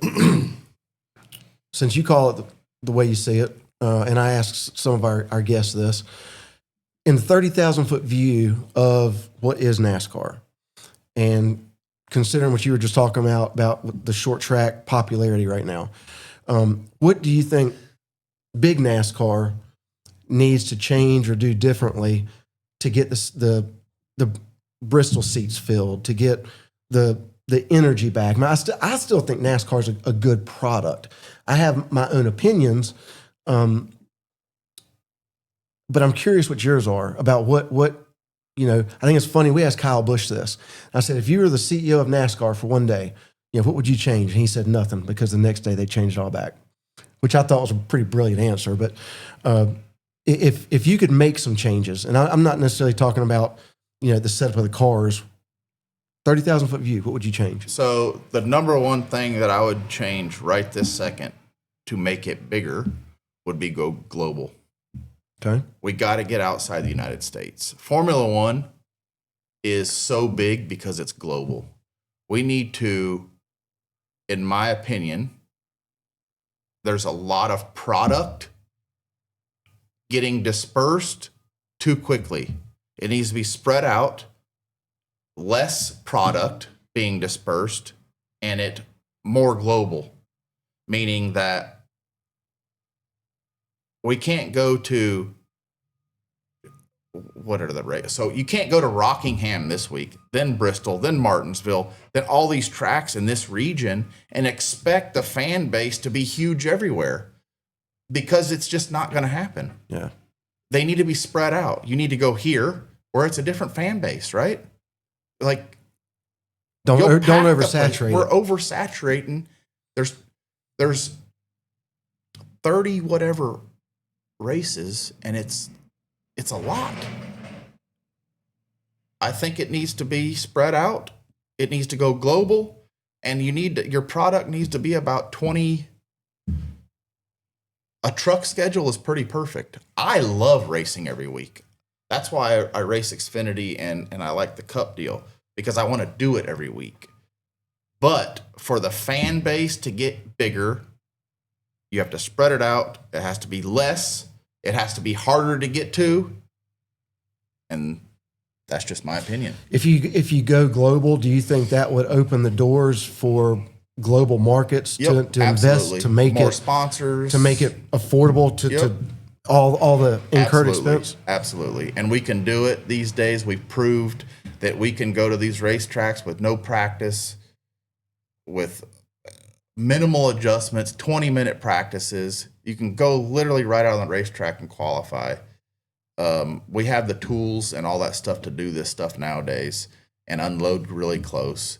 since you call it the way you see it, and I asked some of our guests this, in the 30,000-foot view of what is NASCAR, and considering what you were just talking about the short track popularity right now, what do you think big NASCAR needs to change or do differently to get the Bristol seats filled, to get the energy back? I mean, I still think NASCAR is a good product. I have my own opinions, but I'm curious what yours are about what I think it's funny. We asked Kyle Busch this. I said, if you were the CEO of NASCAR for one day, what would you change? And he said nothing, because the next day they changed it all back, which I thought was a pretty brilliant answer. But if you could make some changes, and I'm not necessarily talking about the setup of the cars, 30,000-foot view, what would you change? So the number one thing that I would change right this second to make it bigger would be go global. Okay. We got to get outside the United States. Formula One is so big because it's global. We need to, in my opinion, there's a lot of product getting dispersed too quickly. It needs to be spread out, less product being dispersed, and it more global, meaning that we can't go to, what are the races? So you can't go to Rockingham this week, then Bristol, then Martinsville, then all these tracks in this region and expect the fan base to be huge everywhere, because it's just not going to happen. Yeah. They need to be spread out. You need to go here where it's a different fan base, right? Like, Don't you'll pack the place. oversaturate. We're oversaturating. There's 30 whatever races, and it's a lot. I think it needs to be spread out. It needs to go global, and your product needs to be about 20. A truck schedule is pretty perfect. I love racing every week. That's why I race Xfinity and I like the Cup deal, because I want to do it every week. But for the fan base to get bigger, you have to spread it out. It has to be less. It has to be harder to get to. And that's just my opinion. If you go global, do you think that would open the doors for global markets Yep, to invest, absolutely. to make more it sponsors, to make it affordable to, Yep. to all the incurred Absolutely. expense. Absolutely. And we can do it these days. We've proved that we can go to these racetracks with no practice, with minimal adjustments, 20-minute practices. You can go literally right out on the racetrack and qualify. We have the tools and all that stuff to do this stuff nowadays and unload really close.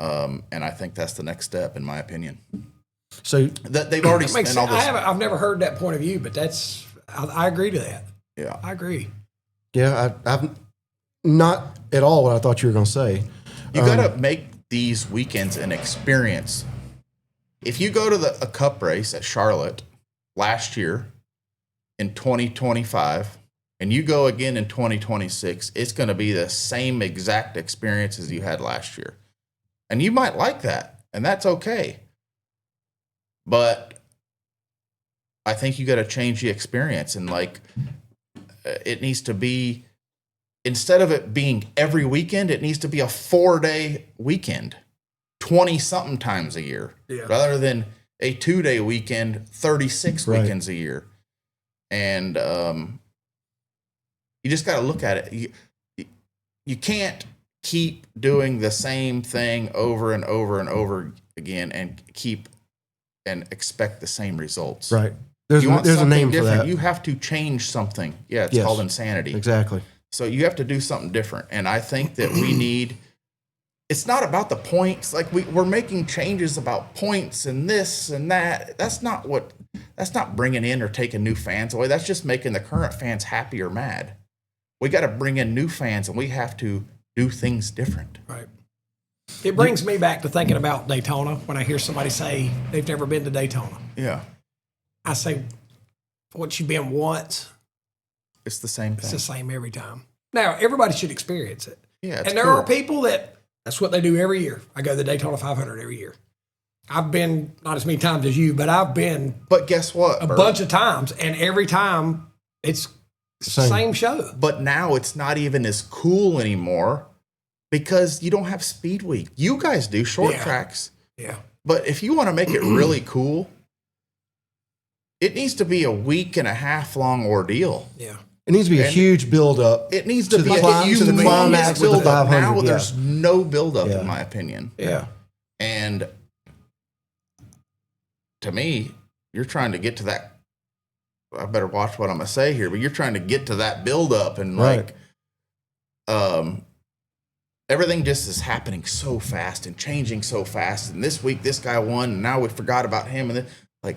And I think that's the next step, in my opinion. So That they've already That makes spent all sense. this. I've never heard that point of view, but I agree to that. Yeah. I agree. yeah, I've not at all what I thought you were going to say. You got to make these weekends an experience. If you go to a cup race at Charlotte last year in 2025, and you go again in 2026, it's going to be the same exact experience as you had last year. And you might like that, and that's okay. But I think you got to change the experience, and like it needs to be, instead of it being every weekend, it needs to be a 4-day weekend, 20-something times a year, rather than a 2-day weekend, 36 Right. weekends a year. And you just got to look at it. You can't keep doing the same thing over and over and over again and expect the same results. Right. There's You want a something name different. for that. You have to change something. Yeah, it's Yes. called insanity. Exactly. So you have to do something different. And I think that we need, it's not about the points. Like we're making changes about points and this and that. That's not bringing in or taking new fans away. That's just making the current fans happy or mad. We got to bring in new fans, and we have to do things different. Right. It brings me back to thinking about Daytona when I hear somebody say they've never been to Daytona. Yeah. I say, once you've been once, It's the same it's thing. the same every time. Now, everybody should experience it. Yeah. It's And there cool. are people that's what they do every year. I go to the Daytona 500 every year. I've been not as many times as you, but I've been But guess what? a Bert? bunch of times, and every time it's the same show. But now it's not even as cool anymore because you don't have Speed Week. You guys do short Yeah. tracks. Yeah. But if you want to make it really cool, it needs to be a week and a half long ordeal. Yeah. It needs to be a And huge build up. It needs to, To be the a climax of the humongous the build up. 500, Now yeah. there's no build up, Yeah. in my opinion. Yeah. And to me, you're trying to get to that. I better watch what I'm gonna say here, but you're trying to get to that build up, and Right. everything just is happening so fast and changing so fast. And this week, this guy won, and now we forgot about him. And then, like,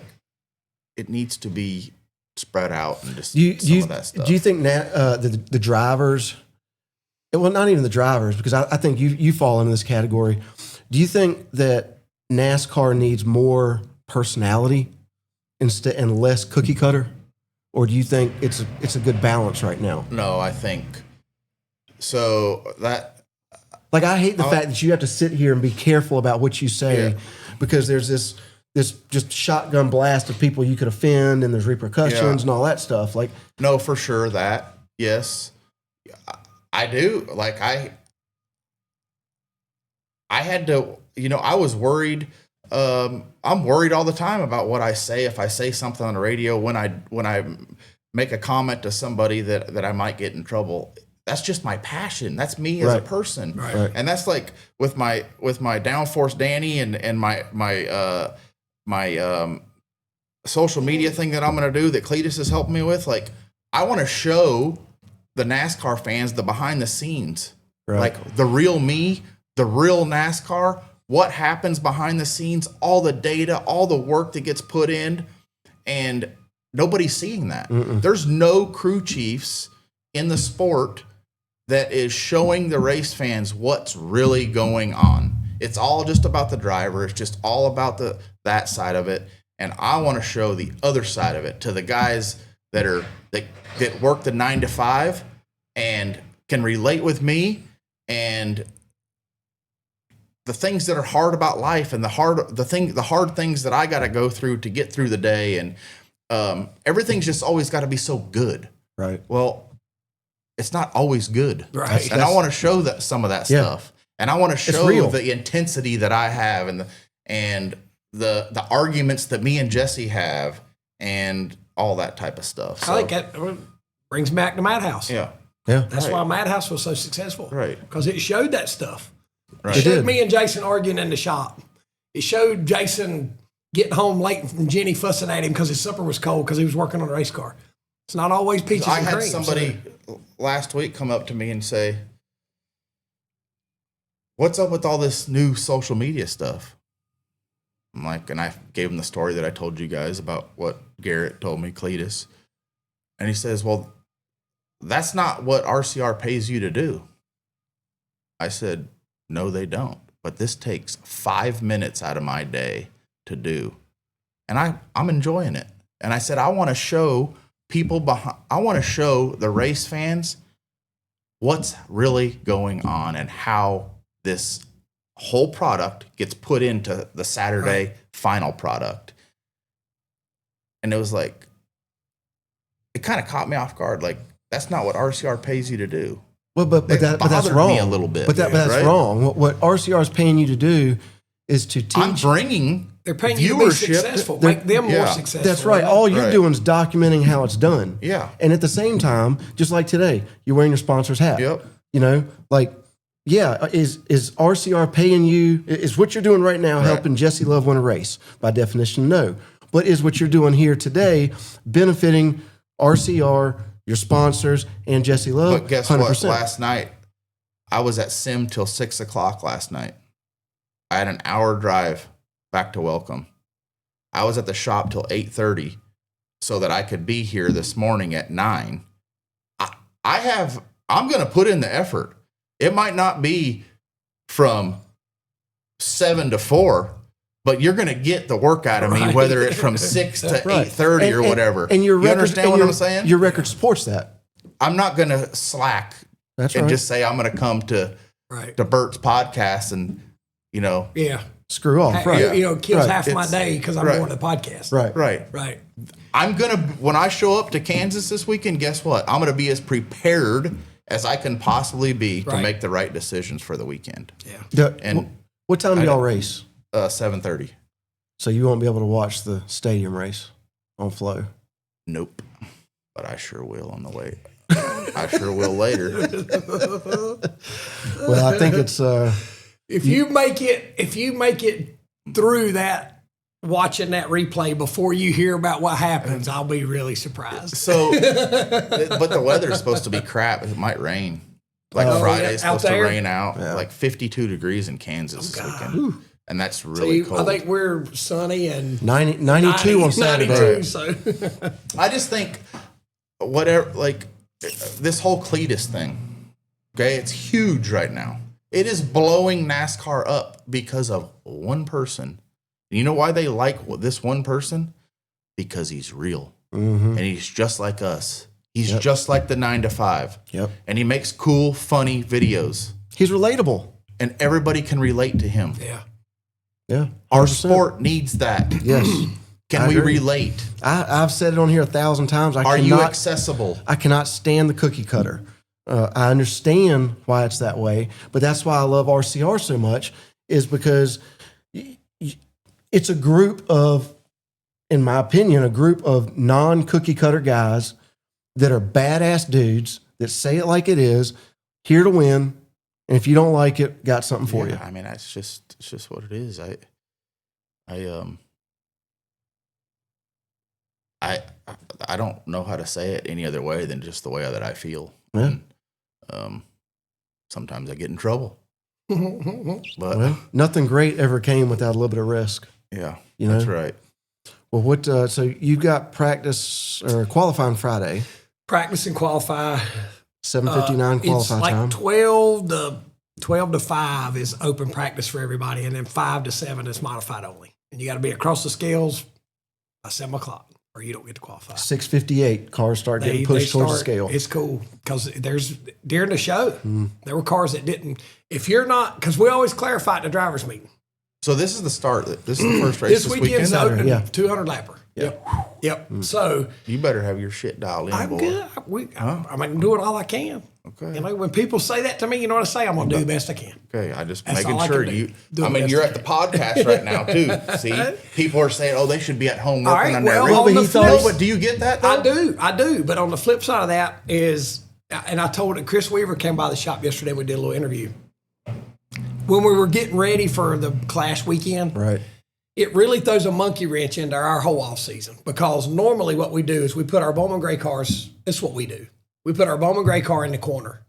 it needs to be spread out and just some of that stuff. Do you think the drivers, well, not even the drivers, because I think you fall into this category. Do you think that NASCAR needs more personality and less cookie cutter? Or do you think it's a good balance right now? No, I think so. That Like, I hate the fact that you have to sit here and be careful about what you say, Yeah. because there's this just shotgun blast of people you could offend, and there's repercussions Yeah. and all that stuff. Like, no, for sure that yes, I do. Like I had to. I was worried. I'm worried all the time about what I say. If I say something on the radio, when I make a comment to somebody that I might get in trouble. That's just my passion. That's me as a Right. person. Right. And that's like with my DOWNFORCE Danny and my social media thing that I'm going to do that Cleetus has helped me with. Like, I want to show the NASCAR fans the behind the scenes, Right. like the real me, the real NASCAR, what happens behind the scenes, all the data, all the work that gets put in, and nobody's seeing that. There's no crew chiefs in the sport that is showing the race fans what's really going on. It's all just about the driver. It's just all about that side of it. And I want to show the other side of it to the guys that work the 9 to 5 and can relate with me, and the things that are hard about life, and the hard things that I got to go through to get through the day. And everything's just always got to be so good. right. Well, it's not always good. Right. And I want to show some of that Yeah. stuff. And I want to show real. the intensity that I have, and the arguments that me and Jesse have and all that type of stuff. So, I think that brings back to Madhouse. yeah. Yeah. That's Right. why Madhouse was so successful. Right. Because it showed that stuff. Right. It showed did. me and Jason arguing in the shop. It showed Jason getting home late from Jenny fussing at him because his supper was cold because he was working on a race car. It's not always peaches I and had cream. somebody last week come up to me and say, "What's up with all this new social media stuff?" I'm like, and I gave him the story that I told you guys about what Garrett told me, Cleetus. And he says, "Well, that's not what RCR pays you to do." I said, "No, they don't. But this takes 5 minutes out of my day to do. And I'm enjoying it." And I said, I want to show people behind, I want to show the race fans what's really going on and how this whole product gets put into the Saturday final product. And it was like, it kind of caught me off guard. Like, that's not what RCR pays you to do. Well, but It that's bothered wrong. me a little bit. But that's right? wrong. What RCR is paying you to do is to teach. I'm bringing They're paying you to be viewership. successful, make them more Yeah. successful. That's right. know? All you're Right. doing is documenting how it's done. Yeah. And at the same time, just like today, you're wearing your sponsor's hat. Yep. You know, like, yeah, is RCR paying you? Is what you're doing right now helping Jesse Love win a race? By definition, no. But is what you're doing here today benefiting RCR, your sponsors, and Jesse Love? But guess 100%. what? Last night, I was at Sim till 6 o'clock last night. I had an hour drive back to Welcome. I was at the shop till 8:30 so that I could be here this morning at 9. I'm going to put in the effort. It might not be from 7 to 4, but you're going to get the work out of me, Right. whether it's from 6 to Right. 8:30 or whatever. And your you record, understand and what your- I'm saying? Your record supports that. I'm not going to slack That's and right. just say I'm going to come to Right. Bert's podcast and, you know, Yeah. Screw off. Right. You know, it kills Right. half my It's- day because I'm right. going to the podcast. Right. right. Right. I'm going to, when I show up to Kansas this weekend, guess what? I'm going to be as prepared as I can possibly be to Right. make the right decisions for the weekend. Yeah. And What time do I y'all don't- race? 7:30. So you won't be able to watch the stadium race on Flow. Nope. But I sure will on the way. I sure will later. Well, I think it's If you make it through that, watching that replay before you hear about what happens, I'll be really surprised. So, but the weather's supposed to be crap. It might rain. Like Friday's out supposed to there? rain out. Like 52 degrees in Kansas this weekend. And that's really cold. I think we're sunny and 92 on Saturday. 92, so I just think whatever, like this whole Cleetus thing, okay, it's huge right now. It is blowing NASCAR up because of one person. You know why they like this one person? Because he's real. And he's just like us. He's just like the 9 to 5. Yep. And he makes cool, funny videos. He's relatable. And everybody can relate to him. yeah. Yeah. Our 100%. sport needs that. Yes. Can I we agree. relate? I've said it on here 1,000 times. Are you accessible? I cannot stand the cookie cutter. I understand why it's that way, but that's why I love RCR so much, is because it's a group of, in my opinion, a group of non-cookie cutter guys that are badass dudes that say it like it is, here to win, and if you don't like it, got something for you. I mean, it's just what it is. I don't know how to say it any other way than just the way that I feel. Yeah. And, sometimes I get in trouble, but Well, nothing great ever came without a little bit of risk. yeah, You know? that's right. Well, what? So you got practice or qualifying Friday, Practice and qualify. 7:59 It's qualify like time. 12 to 5 is open practice for everybody, and then 5 to 7 is modified only. And you got to be across the scales by 7 o'clock, or you don't get to qualify. 6:58 cars start getting pushed towards the scale. It's cool because during the show, there were cars that didn't. If you're not, because we always clarify at the drivers' meeting. So this is the start. This is the first race this This weekend's the weekend. opening Yeah. 200 lapper. Yep. So You better have your shit dialed in, I'm boy. good. I'm doing all I can. Okay. You know, when people say that to me, you know what I say? I'm going to do the best I can. Okay, I just That's making all I sure can do. you. Do I the mean, best you're I at the podcast right now too. See, people are saying, "Oh, they should be at home working right, on well, their." on but the he flip- thought- No, but do you get that? Though? I do. But on the flip side of that is, and I told it, Chris Weaver came by the shop yesterday. We did a little interview. When we were getting ready for the Clash weekend, Right. it really throws a monkey wrench into our whole off season, because normally what we do is we put our Bowman Gray cars. This is what we do. We put our Bowman Gray car in the corner,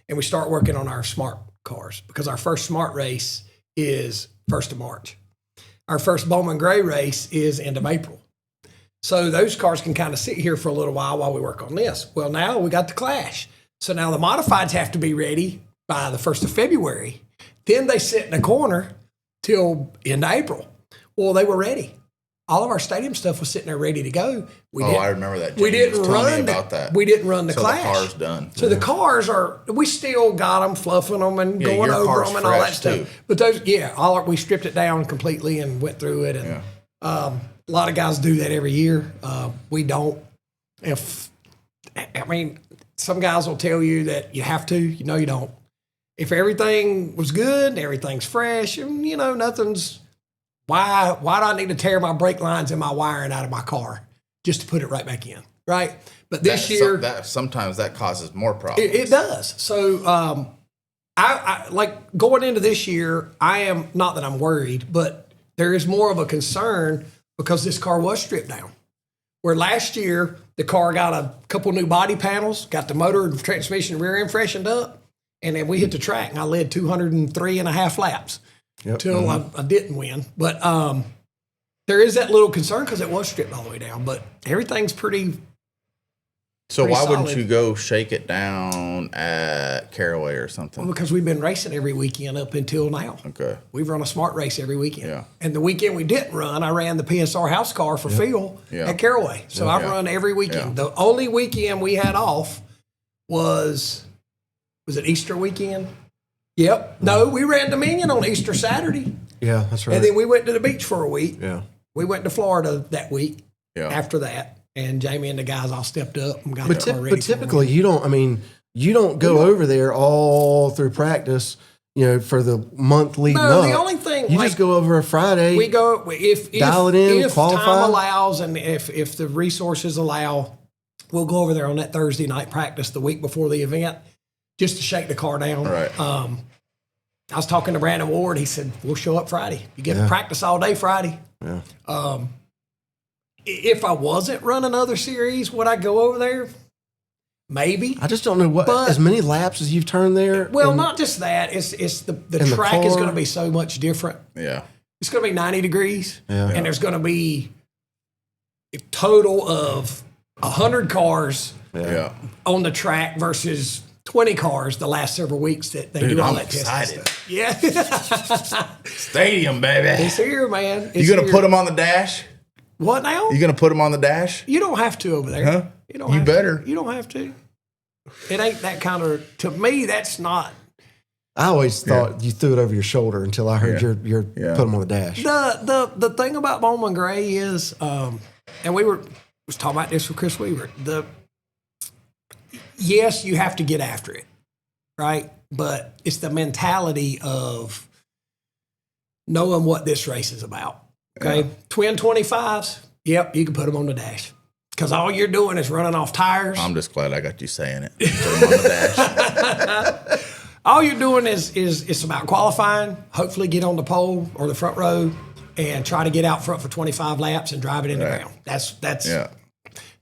and we start working on our smart cars, because our first smart race is 1st of March. Our first Bowman Gray race is end of April. So those cars can kind of sit here for a little while we work on this. Well, now we got the Clash. So now the modifieds have to be ready by the 1st of February. Then they sit in the corner till end of April. Well, they were ready. All of our stadium stuff was sitting there ready to go. I remember that. We Jamie was didn't telling me run about that. We didn't run the So Clash. the car's done. So the cars we still got them, fluffing them and Yeah, going your over car's them and all that fresh, stuff. too. But those, we stripped it down completely and went through it. And a lot of guys do that every year. We don't. Some guys will tell you that you have to. You know, you don't. If everything was good, everything's fresh, and nothing's. Why do I need to tear my brake lines and my wiring out of my car just to put it right back in, right? But this year, sometimes that causes more problems. it does. So I like going into this year, I am not that I'm worried, but there is more of a concern because this car was stripped down. Where last year the car got a couple new body panels, got the motor and transmission rear end freshened up, and then we hit the track and I led 203.5 laps. Till I didn't win. But there is that little concern because it was stripped all the way down. But everything's pretty. So pretty why wouldn't solid. you go shake it down at Caraway or something? Because we've been racing every weekend up until now. Okay. We've run a smart race every weekend. Yeah. And the weekend we didn't run, I ran the PSR house car for Phil at Caraway. So I've run every weekend. Yeah. The only weekend we had off was it Easter weekend? Yep. No, we ran Dominion on Easter Saturday. Yeah, that's right. And then we went to the beach for a week. Yeah. We went to Florida that week Yeah. after that. And Jamie and the guys all stepped up and got But, their car ready. but typically, you don't go over there all through practice, for the month leading up. the only thing you just go over a Friday. we go if dial it in, if qualify. time allows and if the resources allow, we'll go over there on that Thursday night practice the week before the event just to shake the car down. Right. I was talking to Brandon Ward. He said, we'll show up Friday. You get to practice all day Friday. Yeah. If I wasn't running other series, would I go over there? Maybe. I just don't know But- as many laps as you've turned there. Well, and- not just that. It's the And the track is car. going to be so much different. Yeah. It's going to be 90 degrees, Yeah. and there's going to be a total of 100 cars Yeah. on the track versus 20 cars the last several weeks that they Dude, do all I'm that testing excited. stuff. Yeah. Stadium, baby. It's here, man. You gonna put them on the dash? What now? You gonna put them on the dash? You don't have to over there. Huh? You don't. You have better. To. You don't have to. It ain't that kind of. To me, that's not. I always thought you threw it over your shoulder until I heard your put them on the dash. The thing about Bowman Gray is, and we was talking about this with Chris Weaver. Yes, you have to get after it, right? But it's the mentality of knowing what this race is about. Okay, twin 25s. Yep, you can put them on the dash because all you're doing is running off tires. I'm just glad I got you saying it. Put them on the dash. All you're doing is it's about qualifying, hopefully get on the pole or the front row and try to get out front for 25 laps and drive it in the ground. That's Yeah.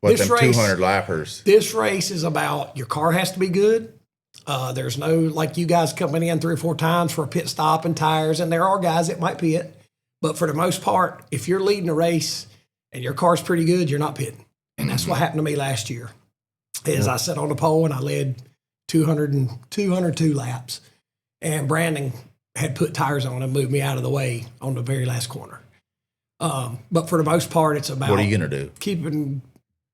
But This them race- 200 lappers. This race is about your car has to be good. There's no, like you guys coming in 3 or 4 times for a pit stop and tires, and there are guys that might pit. But for the most part, if you're leading a race and your car's pretty good, you're not pitting. And that's what happened to me last year. Is I sat on the pole and I led 202 laps. And Brandon had put tires on and moved me out of the way on the very last corner. But for the most part, it's about What are you gonna do? keeping,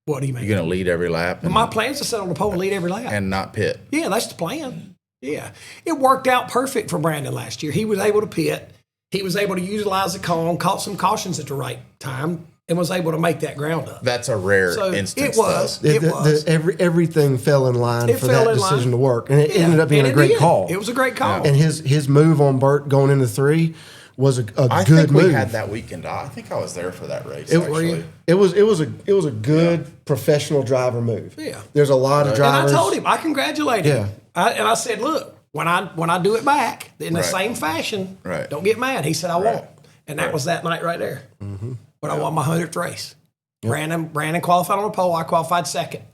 what do you mean? You're gonna lead every lap and, My plan is to sit on the pole and lead every lap. and not pit. Yeah, that's the plan. Yeah. It worked out perfect for Brandon last year. He was able to pit. He was able to utilize the cone, caught some cautions at the right time. and was able to make that ground up. That's a rare So instance. it was. though. It was. Everything fell in line It for fell that in line. decision to work, and it Yeah, ended up being and a it great did. call. It was a great call. And his move on Burt going into 3 was a I good think move. we had that weekend. I think I was there for that race. It- Were you? actually. It was a good professional driver move. Yeah. There's a lot of drivers. And I told him, I congratulated him. Yeah. And I said, look, when I do it back in the Right. same fashion, Right. don't get mad. He said, I won't. Right. And that was that night right there. Mm-hmm. When I won my 100th race. Brandon qualified on the pole. I qualified second.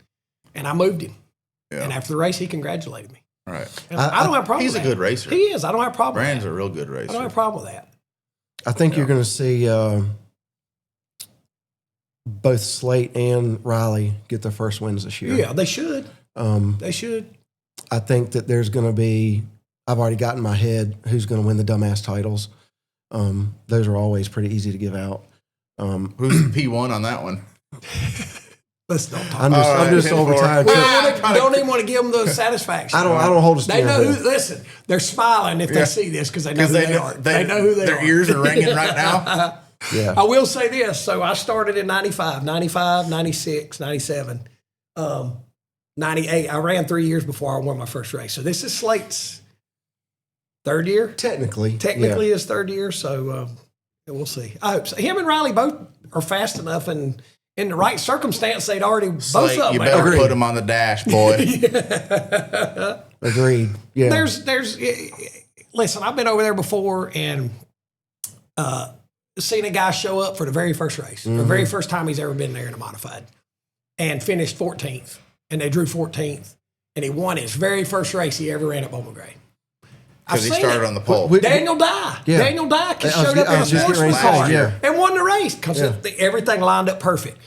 And I moved him. Yeah. And after the race, he congratulated me. Right. And I don't have a problem He's with a that. good racer. He is. I don't have a problem Brand's with a that. real good racer. I don't have a problem with that. I think you're going to see both Slate and Riley get their first wins this year. Yeah, they should. They should. I think that there's going to be. I've already got in my head who's going to win the dumbass titles. Those are always pretty easy to give out. Who's the P1 on that one? Let's don't talk. I'm just so retired. Well, don't even want to give them the satisfaction. I don't hold a They steering know wheel. who. Listen, they're smiling if they see this because they know who they are. They know who they are. Their ears are ringing right now. Yeah. I will say this. So I started in 95, 96, 97, 98. I ran 3 years before I won my first race. So this is Slate's third year. Technically, His third year. So we'll see. I hope so. Him and Riley both are fast enough, and in the right circumstance, they'd already Slate, both of you them. better Agreed. put them on the dash, boy. Agreed. Yeah. There's listen, I've been over there before and seen a guy show up for the very first race, the very first time he's ever been there in a modified, and finished 14th, and they drew 14th, and he won his very first race he ever ran at Bowman Gray. Because he started on the pole. Daniel Dye. Yeah. Daniel Dye showed up I in a was just getting sportsman ready to say, car yeah. and won the race because Yeah. everything lined up perfect.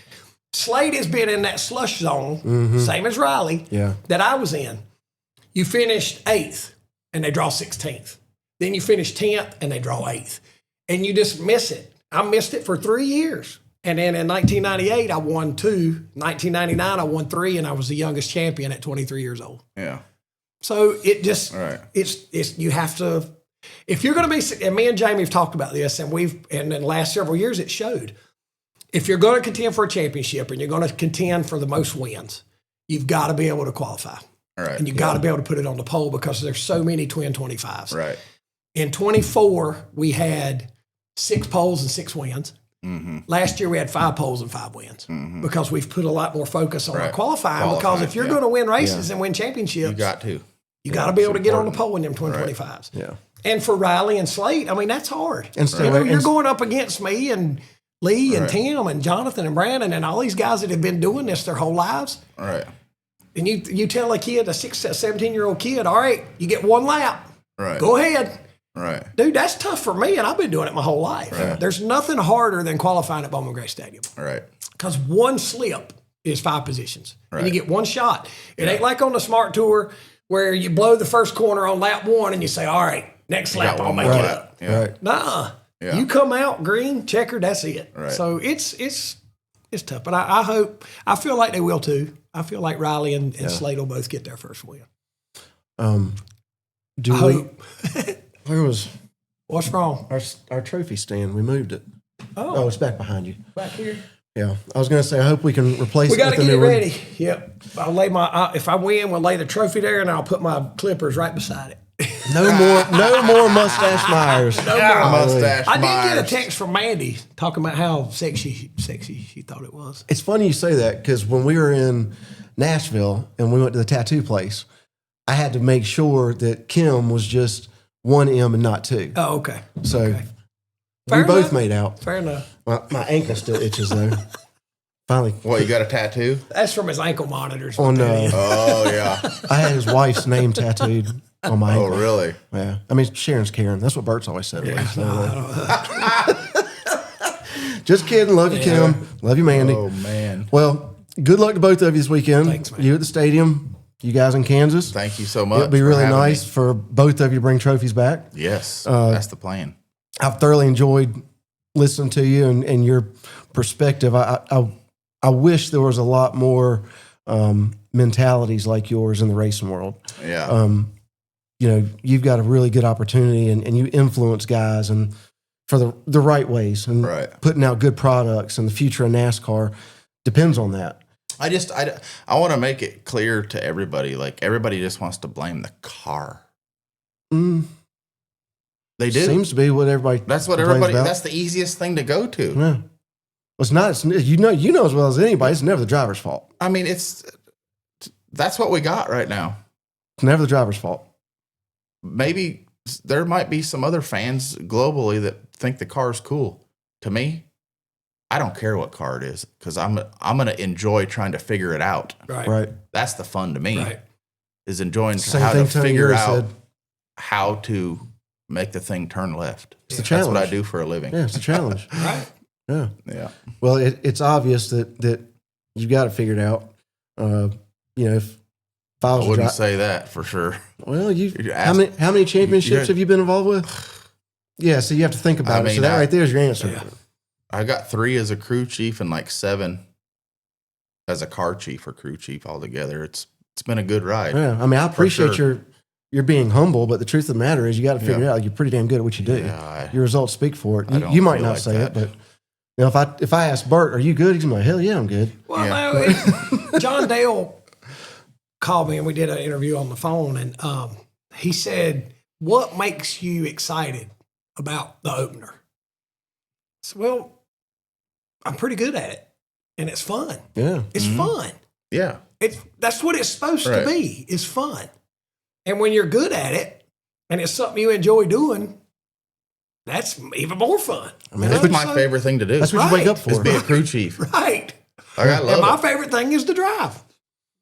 Slade has been in that slush zone, same as Riley, Yeah. that I was in. You finished 8th, and they draw 16th. Then you finish 10th, and they draw 8th. And you just miss it. I missed it for 3 years. And then in 1998, I won 2. 1999, I won 3, and I was the youngest champion at 23 years old. Yeah. So it just, Right. it's you have to, if you're going to be, and me and Jamie have talked about this, and in the last several years, it showed. If you're going to contend for a championship and you're going to contend for the most wins, you've got to be able to qualify. Right. And you've got to be able to put it on the pole because there's so many twin 25s. Right. In 24, we had 6 poles and 6 wins. Mm-hmm. Last year, we had 5 poles and 5 wins because we've put a lot more focus on our Right. qualifying. Because if you're yeah. going to win races and win championships, You got to. you got to be able to get on the important. pole in them twin Right. 25s. Yeah. And for Riley and Slate, I mean, that's hard. And You know, and- you're going up against me and Lee and Right. Tim and Jonathan and Brandon and all these guys that have been doing this their whole lives. All right. And you tell a kid, a 17-year-old kid, all right, you get 1 lap. Right. Go ahead. Right. Dude, that's tough for me, and I've been doing it my whole life. Right. There's nothing harder than qualifying at Bowman Gray Stadium All right. because 1 slip is 5 positions. And you Right. get 1 shot. It ain't like on the Smart Tour where you blow the first corner on lap 1 and you say, all right, next lap I'll make it Right. up. Yeah. Right. Nuh-uh. Yeah. You come out green, checkered, that's it. Right. So it's tough. But I feel like they will too. I feel like Riley and Slade will both get their first win. Do I we? hope. Where was What's wrong? our trophy stand? We moved it. Oh, it's back behind you. Back here. Yeah, I was going to say, I hope we can replace We it got to with a get it new one. ready. Yep. I'll lay if I win, we'll lay the trophy there and I'll put my clippers right beside it. No more mustache Myers. No more. Mustache I did get a Myers. text from Mandy talking about how sexy she thought it was. It's funny you say that because when we were in Nashville and we went to the tattoo place, I had to make sure that Kim was just 1 M and not 2. Oh, okay. So Okay. we Fair both enough. made out. Fair enough. My ankle still itches though. Finally, What, you got a tattoo? That's from his ankle monitors. on Oh, yeah. I had his wife's name tattooed on my Oh, ankle. really? Yeah, I mean Sharon's Karen. That's what Bert's always said. At least. So, just kidding. Love you, Kim. Love you, Mandy. Oh, man. Well, good luck to both of you this weekend. Thanks, man. You at the stadium. You guys in Kansas. Thank you so much. It'll be for really having nice me. for both of you to bring trophies back. Yes. That's the plan. I've thoroughly enjoyed listening to you and your perspective. I wish there was a lot more mentalities like yours in the racing world. Yeah. You know, you've got a really good opportunity and you influence guys. And, for the right ways and Right. putting out good products. And the future of NASCAR depends on that. I want to make it clear to everybody. Like, everybody just wants to blame the car. They do. Seems to be what everybody. That's what complains everybody. about. That's the easiest thing to go to. Yeah. Well, it's not. It's, you know as well as anybody. It's never the driver's fault. I mean, that's what we got right now. It's never the driver's fault. Maybe there might be some other fans globally that think the car's cool. To me, I don't care what car it is because I'm going to enjoy trying to figure it out. Right. That's the fun to me. Right. Is enjoying Same how thing to Tony figure Uri out said. how to make the thing turn left. It's a That's what challenge. I do for a living. Yeah, it's a challenge. Right. Yeah. Yeah. Well, it's obvious that you've got it figured out. If I I was wouldn't say that for sure. well, You're how many championships you're- have you been involved with? Yeah, so you have to think about it. So mean, that right there is your answer. Yeah. I got 3 as a crew chief and like 7 as a car chief or crew chief altogether. It's been a good ride. Yeah, I mean, I appreciate sure. your being humble, but the truth of the matter is, you got to figure it out. You're pretty damn good at what you do. Yeah, Your results speak for it. I don't You might feel not like say that. it, but if I ask Bert, "Are you good?" He's gonna be like, "Hell yeah, I'm good." Well, Yeah. no, John Dale called me and we did an interview on the phone, and he said, "What makes you excited about the opener?" I said, "Well, I'm pretty good at it, and it's fun. Yeah, It's fun. Yeah. That's what it's supposed to Right. be. It's fun. And when you're good at it, and it's something you enjoy doing, that's even more fun. I mean, You It's know? my So- favorite thing to do. that's what you wake up is for. be a crew chief. Right. Like, I And love my it. favorite thing is to drive.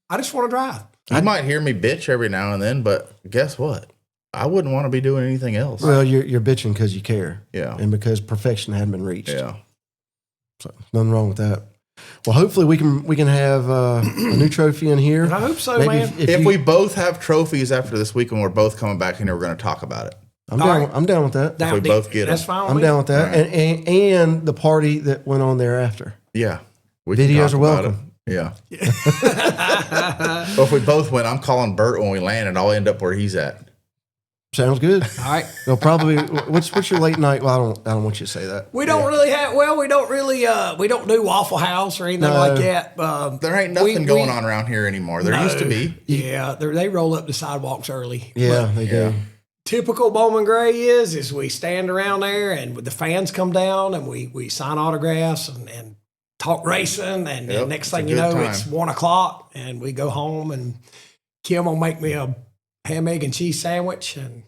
I just want to drive. You might hear me bitch every now and then, but guess what? I wouldn't want to be doing anything else. Well, you're bitching because you care, Yeah. and because perfection hadn't been reached. Yeah. So nothing wrong with that. Well, hopefully we can have a new trophy in here. I hope so, Maybe man. If you- we both have trophies after this week and we're both coming back in here, we're going to talk about it. I'm All down. right. I'm down with that. Down we deep. both get That's them. fine with I'm me. down with that, Right. and the party that went on thereafter. Yeah. We can Videos talk are about welcome. it. Yeah. Well, if we both win, I'm calling Bert when we land and I'll end up where he's at. Sounds good. All right. They'll probably. What's your late night? Well, I don't want you to say that. We don't really have, we don't do Waffle House or anything No. like that. There ain't nothing going on around here anymore. There used to be. Yeah, they roll up the sidewalks early. Yeah, But they do. typical Bowman Gray is we stand around there and the fans come down and we sign autographs and talk racing. And Yep, next it's a thing you good know, time. it's 1:00 and we go home and Kim will make me a ham, egg, and cheese sandwich. And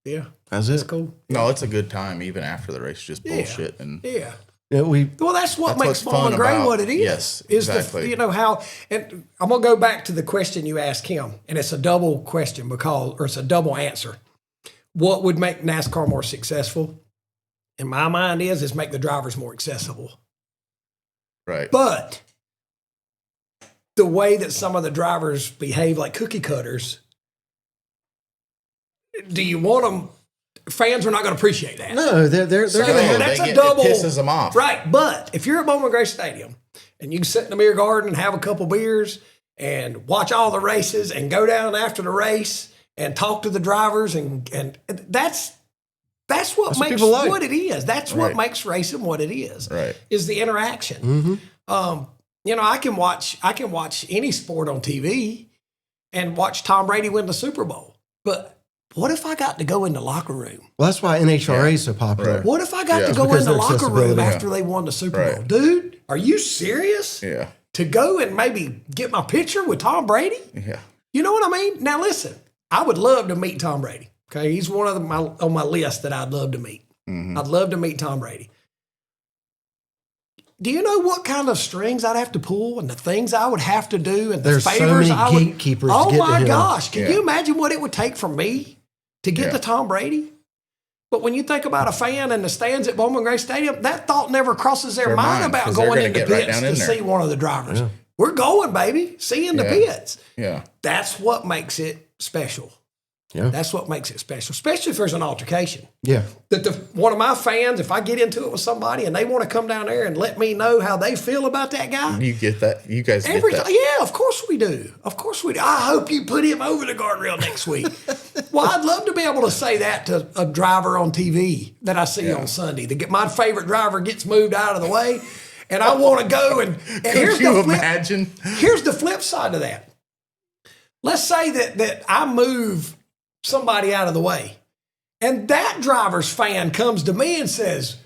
yeah, That's it's it. cool. No, it's a good time even after the race. Just bullshit. And Yeah. Yeah, Well, that's what That's makes what's fun Bowman Gray about- what it is. yes, is exactly. how, and I'm gonna go back to the question you asked him, and it's a double question it's a double answer. What would make NASCAR more successful? In my mind, is make the drivers more accessible. right. But the way that some of the drivers behave like cookie cutters, do you want them? Fans are not going to appreciate that. No, they're going to have. that's they a double. It pisses them off. Right. But if you're at Bowman Gray Stadium and you can sit in the beer garden and have a couple beers and watch all the races and go down after the race and talk to the drivers and that's what makes people like. what it is. That's what Right. makes racing what it is. Right. Is the interaction. I can watch any sport on TV and watch Tom Brady win the Super Bowl. But what if I got to go in the locker room? Well, that's why NHRA is so popular. Right. What if I got Yeah. to go Because in the of their locker room accessibility. after they won the Super Right. Bowl? Dude, are you serious? Yeah. To go and maybe get my picture with Tom Brady? Yeah. You know what I mean? Now listen, I would love to meet Tom Brady. Okay, he's one of on my list that I'd love to meet. Mm-hmm. I'd love to meet Tom Brady. Do you know what kind of strings I'd have to pull and the things I would have to do and the There's so favors many I would? gatekeepers to Oh get to my him. gosh! Can Yeah. you imagine what it would take for me to get Yeah. to Tom Brady? But when you think about a fan in the stands at Bowman Gray Stadium, that thought never crosses their mind mind, about 'cause they're going gonna into get right pits down in to there. see one of the drivers. We're going, baby. See you in the Yeah. pits. Yeah. That's what makes it special. Yeah. That's what makes it special, especially if there's an altercation. Yeah. That one of my fans, if I get into it with somebody and they want to come down there and let me know how they feel about that guy. You get that? You guys get Every that? time, yeah, of course we do. Of course we do. I hope you put him over the guardrail next week. Well, I'd love to be able to say that to a driver on TV that I see on Sunday. My favorite driver gets moved out of the way, and I want to go and here's you the flip, imagine? Here's the flip side of that. Let's say that I move somebody out of the way, and that driver's fan comes to me and says,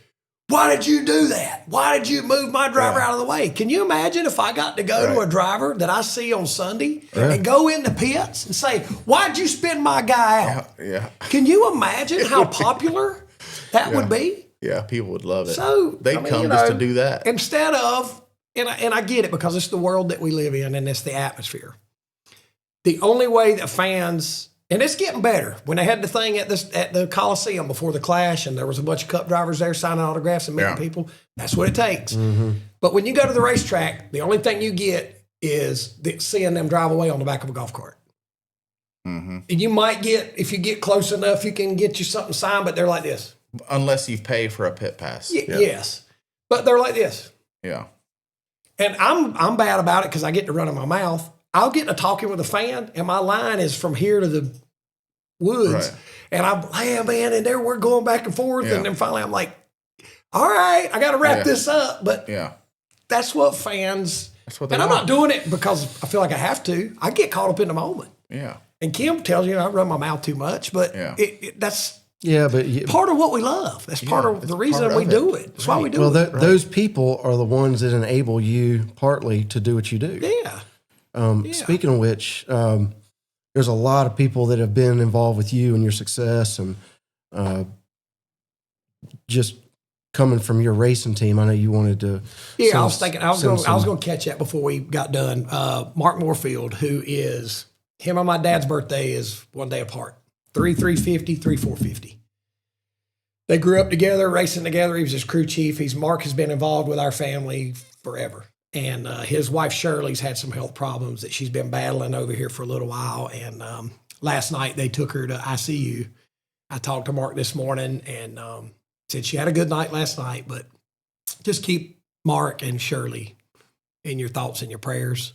"Why did you do that? Why did you move my driver out of the way?" Can you imagine if I got to go to a driver that I see on Sunday and go in the pits and say, "Why'd you spin my guy out?" Yeah. Can you imagine how popular that would be? Yeah, people would love it. So they'd come just to do that. Instead of, and I get it because it's the world that we live in and it's the atmosphere. The only way that fans, and it's getting better. When they had the thing at the Coliseum before the Clash, and there was a bunch of Cup drivers there signing autographs and meeting people, that's what it takes. Mm-hmm. But when you go to the racetrack, the only thing you get is seeing them drive away on the back of a golf cart. Mm-hmm. And you might get, if you get close enough, you can get you something signed, but they're like this. Unless you pay for a pit pass. Yes. But they're like this. Yeah. And I'm bad about it because I get to run in my mouth. I'll get to talking with a fan, and my line is from here to the woods. Right. And I'm, hey, man, and there we're going back and forth. Yeah. And then finally I'm like, all right, I got to wrap this up. But that's what fans, that's what they and I'm want. not doing it because I feel like I have to. I get caught up in the moment. Yeah. And Kim tells you I run my mouth too much, but that's but part of what we love. That's part of the reason we do it. That's why we do it. Those people are the ones that enable you partly to do what you do. Yeah. Speaking of which, there's a lot of people that have been involved with you and your success, and just coming from your racing team. I know you wanted to. Yeah, I was thinking I was going to catch that before we got done. Mark Moorfield, who is him and my dad's birthday is one day apart. 350, 450. They grew up together, racing together. He was his crew chief. Mark has been involved with our family forever. And his wife Shirley's had some health problems that she's been battling over here for a little while. And last night they took her to ICU. I talked to Mark this morning and said she had a good night last night, but just keep Mark and Shirley in your thoughts and your prayers.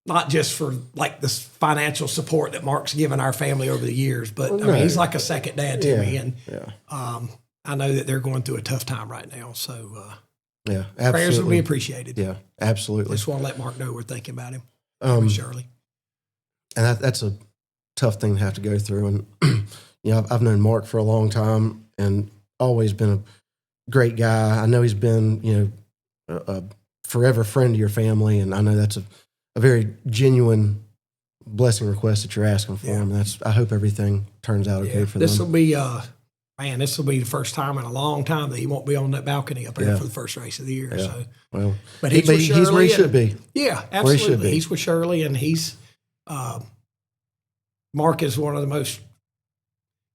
Not just for like this financial support that Mark's given our family over the years, but I mean, he's like a second dad to me. And I know that they're going through a tough time right now. So absolutely. Prayers will be appreciated. Yeah, absolutely. Just want to let Mark know we're thinking about him. Shirley. And that's a tough thing to have to go through. And I've known Mark for a long time and always been a great guy. I know he's been, a forever friend to your family. And I know that's a very genuine blessing request that you're asking for him. I hope everything turns out okay for them. This will be, this will be the first time in a long time that he won't be on that balcony up there for the first race of the year. Yeah. So, well, but he's where he should be. Yeah, absolutely. He's with Shirley, and Mark is one of the most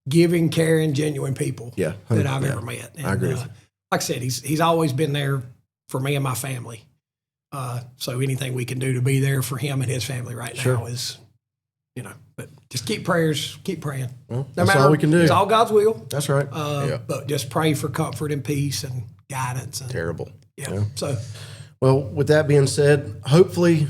giving, caring, genuine people that I've ever met. And, I agree. Like I said, he's always been there for me and my family. So anything we can do to be there for him and his family right now is, but just keep praying. Well, that's all we can do. It's all God's will. That's right. But just pray for comfort and peace and guidance. And, Terrible. Yeah. So, well, with that being said, hopefully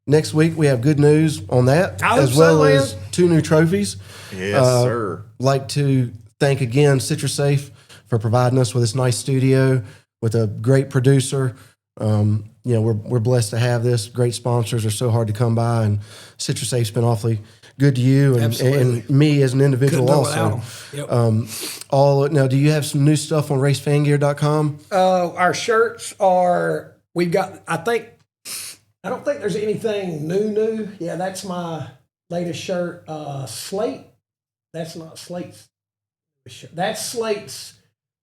next week we have good news on that, as well as 2 new trophies. Yes, sir. Like to thank again Citrusafe for providing us with this nice studio with a great producer. We're blessed to have this. Great sponsors are so hard to come by, and Citrusafe's been awfully good to you and me as an individual also. Yep. Now, do you have some new stuff on racefangear.com? Our shirts are, I don't think there's anything new. Yeah, that's my latest shirt. Slate. That's not Slate's shirt. That's Slate's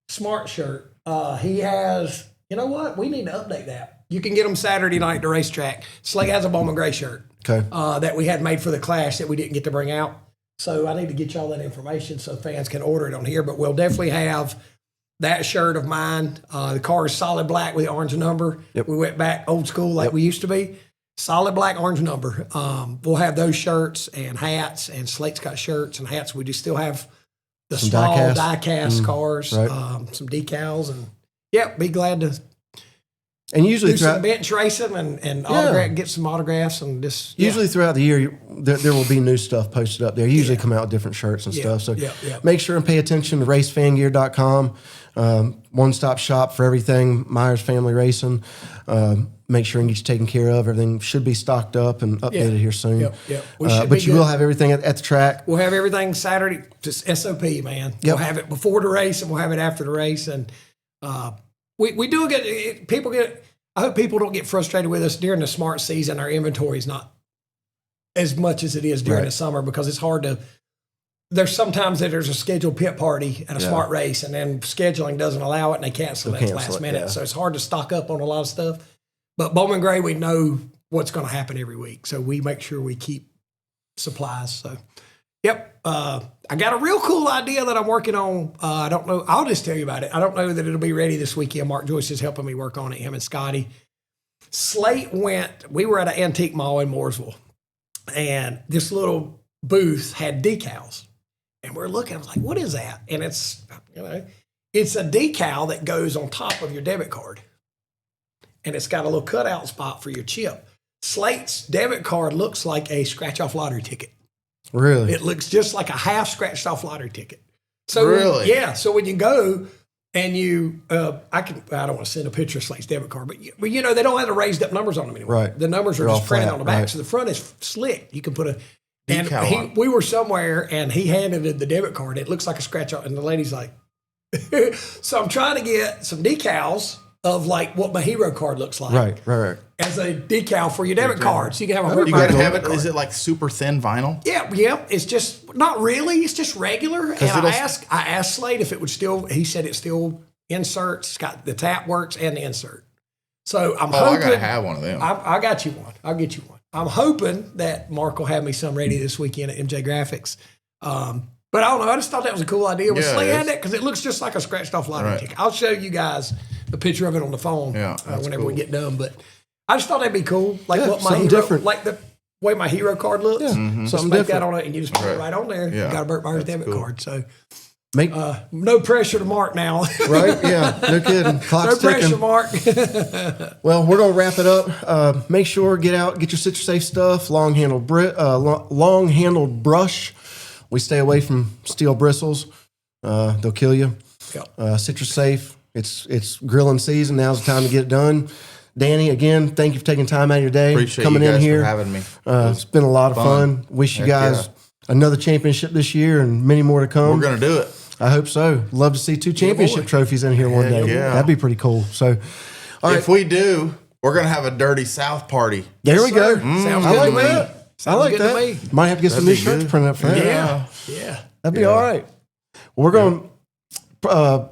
smart shirt. He has, you know what? We need to update that. You can get them Saturday night at the racetrack. Slate has a Bowman Gray shirt that we had made for the Clash that we didn't get to bring out. So I need to get you all that information so fans can order it on here. But we'll definitely have that shirt of mine. The car is solid black with the orange number. Yep. We went back old school like we used to be. solid black orange number. We'll have those shirts and hats, and Slate's got shirts and hats. We do still have the Some small die-cast. die-cast cars, right. some decals, and be glad to And usually do throughout some bench racing and get some autographs and just usually throughout the year, there will be new stuff posted up there. Usually come out with different shirts and stuff. So make sure and pay attention to racefangear.com. One-stop shop for everything Myers Family Racing. Make sure and get you taken care of. Everything should be stocked up and updated here soon. But you will have everything at the track. We'll have everything Saturday, just SOP, man. We'll have it before the race and we'll have it after the race. And we do get, people get, I hope people don't get frustrated with us during the smart season. Our inventory is not as much as it is during the summer because it's hard to, there's sometimes that there's a scheduled pit party at a smart race and then scheduling doesn't allow it and they cancel it at the last minute. So it's hard to stock up on a lot of stuff. But Bowman Gray, we know what's going to happen every week. So we make sure we keep supplies. So, I got a real cool idea that I'm working on. I don't know. I'll just tell you about it. I don't know that it'll be ready this weekend. Mark Joyce is helping me work on it, him and Scotty. Slate we were at an antique mall in Mooresville, and this little booth had decals. And we're looking, I was like, what is that? And it's a decal that goes on top of your debit card. And it's got a little cutout spot for your chip. Slate's debit card looks like a scratch-off lottery ticket. Really? It looks just like a half scratched-off lottery ticket. So really? So when you go and you, I don't want to send a picture of Slate's debit card, but they don't have the raised up numbers on them anymore. Right. The numbers are They're just all printed flat, on the back. right. So the front is slick. You can put a decal on. We were somewhere and he handed it the debit card. It looks like a scratch-off, and the lady's like, so I'm trying to get some decals of like what my hero card looks like. Right. As a decal for your debit card. So you can have a You got to have debit it. card. Is it like super thin vinyl? Yeah. It's just not really. It's just regular. And I asked Slade if it would still. He said it still inserts. It's got the tap works and the insert. So I'm hoping. I gotta have one of them. I got you one. I'll get you one. I'm hoping that Mark will have me some ready this weekend at MJ Graphics. But I don't know. I just thought that was a cool idea. Was Slade had that because it looks just like a scratched off lottery ticket. I'll show you guys a picture of it on the phone whenever we get done. But I just thought that'd be cool. Like what my hero, different. like the way my hero card looks. Yeah. Just Something make different. that on it and you just put it right on there. Yeah. You got a Burt Myers That's debit cool. card. So no pressure to Mark now. Right? Yeah, no kidding. Clock's No pressure, ticking. Mark. Well, we're going to wrap it up. Make sure, get out, get your Citrusafe stuff, long-handled brush. We stay away from steel bristles. They'll kill you. Yep. Citrusafe, it's grilling season. Now's the time to get it done. Danny, again, thank you for taking time out of your day. Appreciate coming you guys in here. for having me. It's been a lot of fun. Wish you Heck guys another championship this year and many more to come. We're gonna do it. I hope so. Love to see 2 championship trophies in here one day. yeah. That'd be pretty cool. So, all right. If we do, we're gonna have a Dirty South party. There we go. Sounds I good like to me. that. I like good to that. me. Might have to get some new shirts printed up for that. Yeah. That'd be all right. Well, we're going to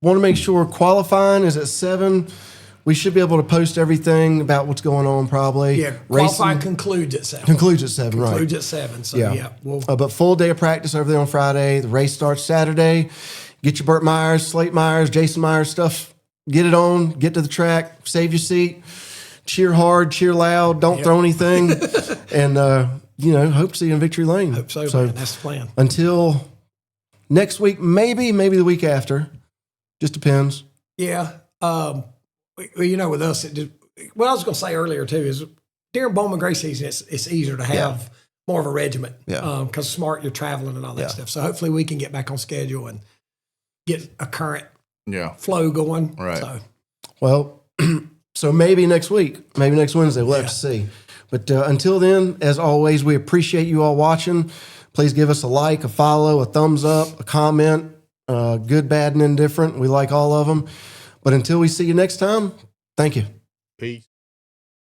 want to make sure qualifying is at 7. We should be able to post everything about what's going on probably. Yeah. Qualifying concludes at 7. Concludes at 7, right. Concludes at 7. So, But full day of practice over there on Friday. The race starts Saturday. Get your Burt Myers, Slate Myers, Jason Myers stuff. Get it on. Get to the track. Save your seat. Cheer hard. Cheer loud. Don't throw anything. And, hope to see you in Victory Lane. Hope so, man. That's the plan. Until next week, maybe the week after. Just depends. Yeah. With us, what I was going to say earlier, too, is during Bowman Gray season, it's easier to have more of a regiment. Yeah. Because smart, you're traveling and all that stuff. So hopefully we can get back on schedule and get a current flow going. Right. So. Well, so maybe next week, maybe next Wednesday, we'll have to see. But until then, as always, we appreciate you all watching. Please give us a like, a follow, a thumbs up, a comment, good, bad, and indifferent. We like all of them. But until we see you next time, thank you. Peace.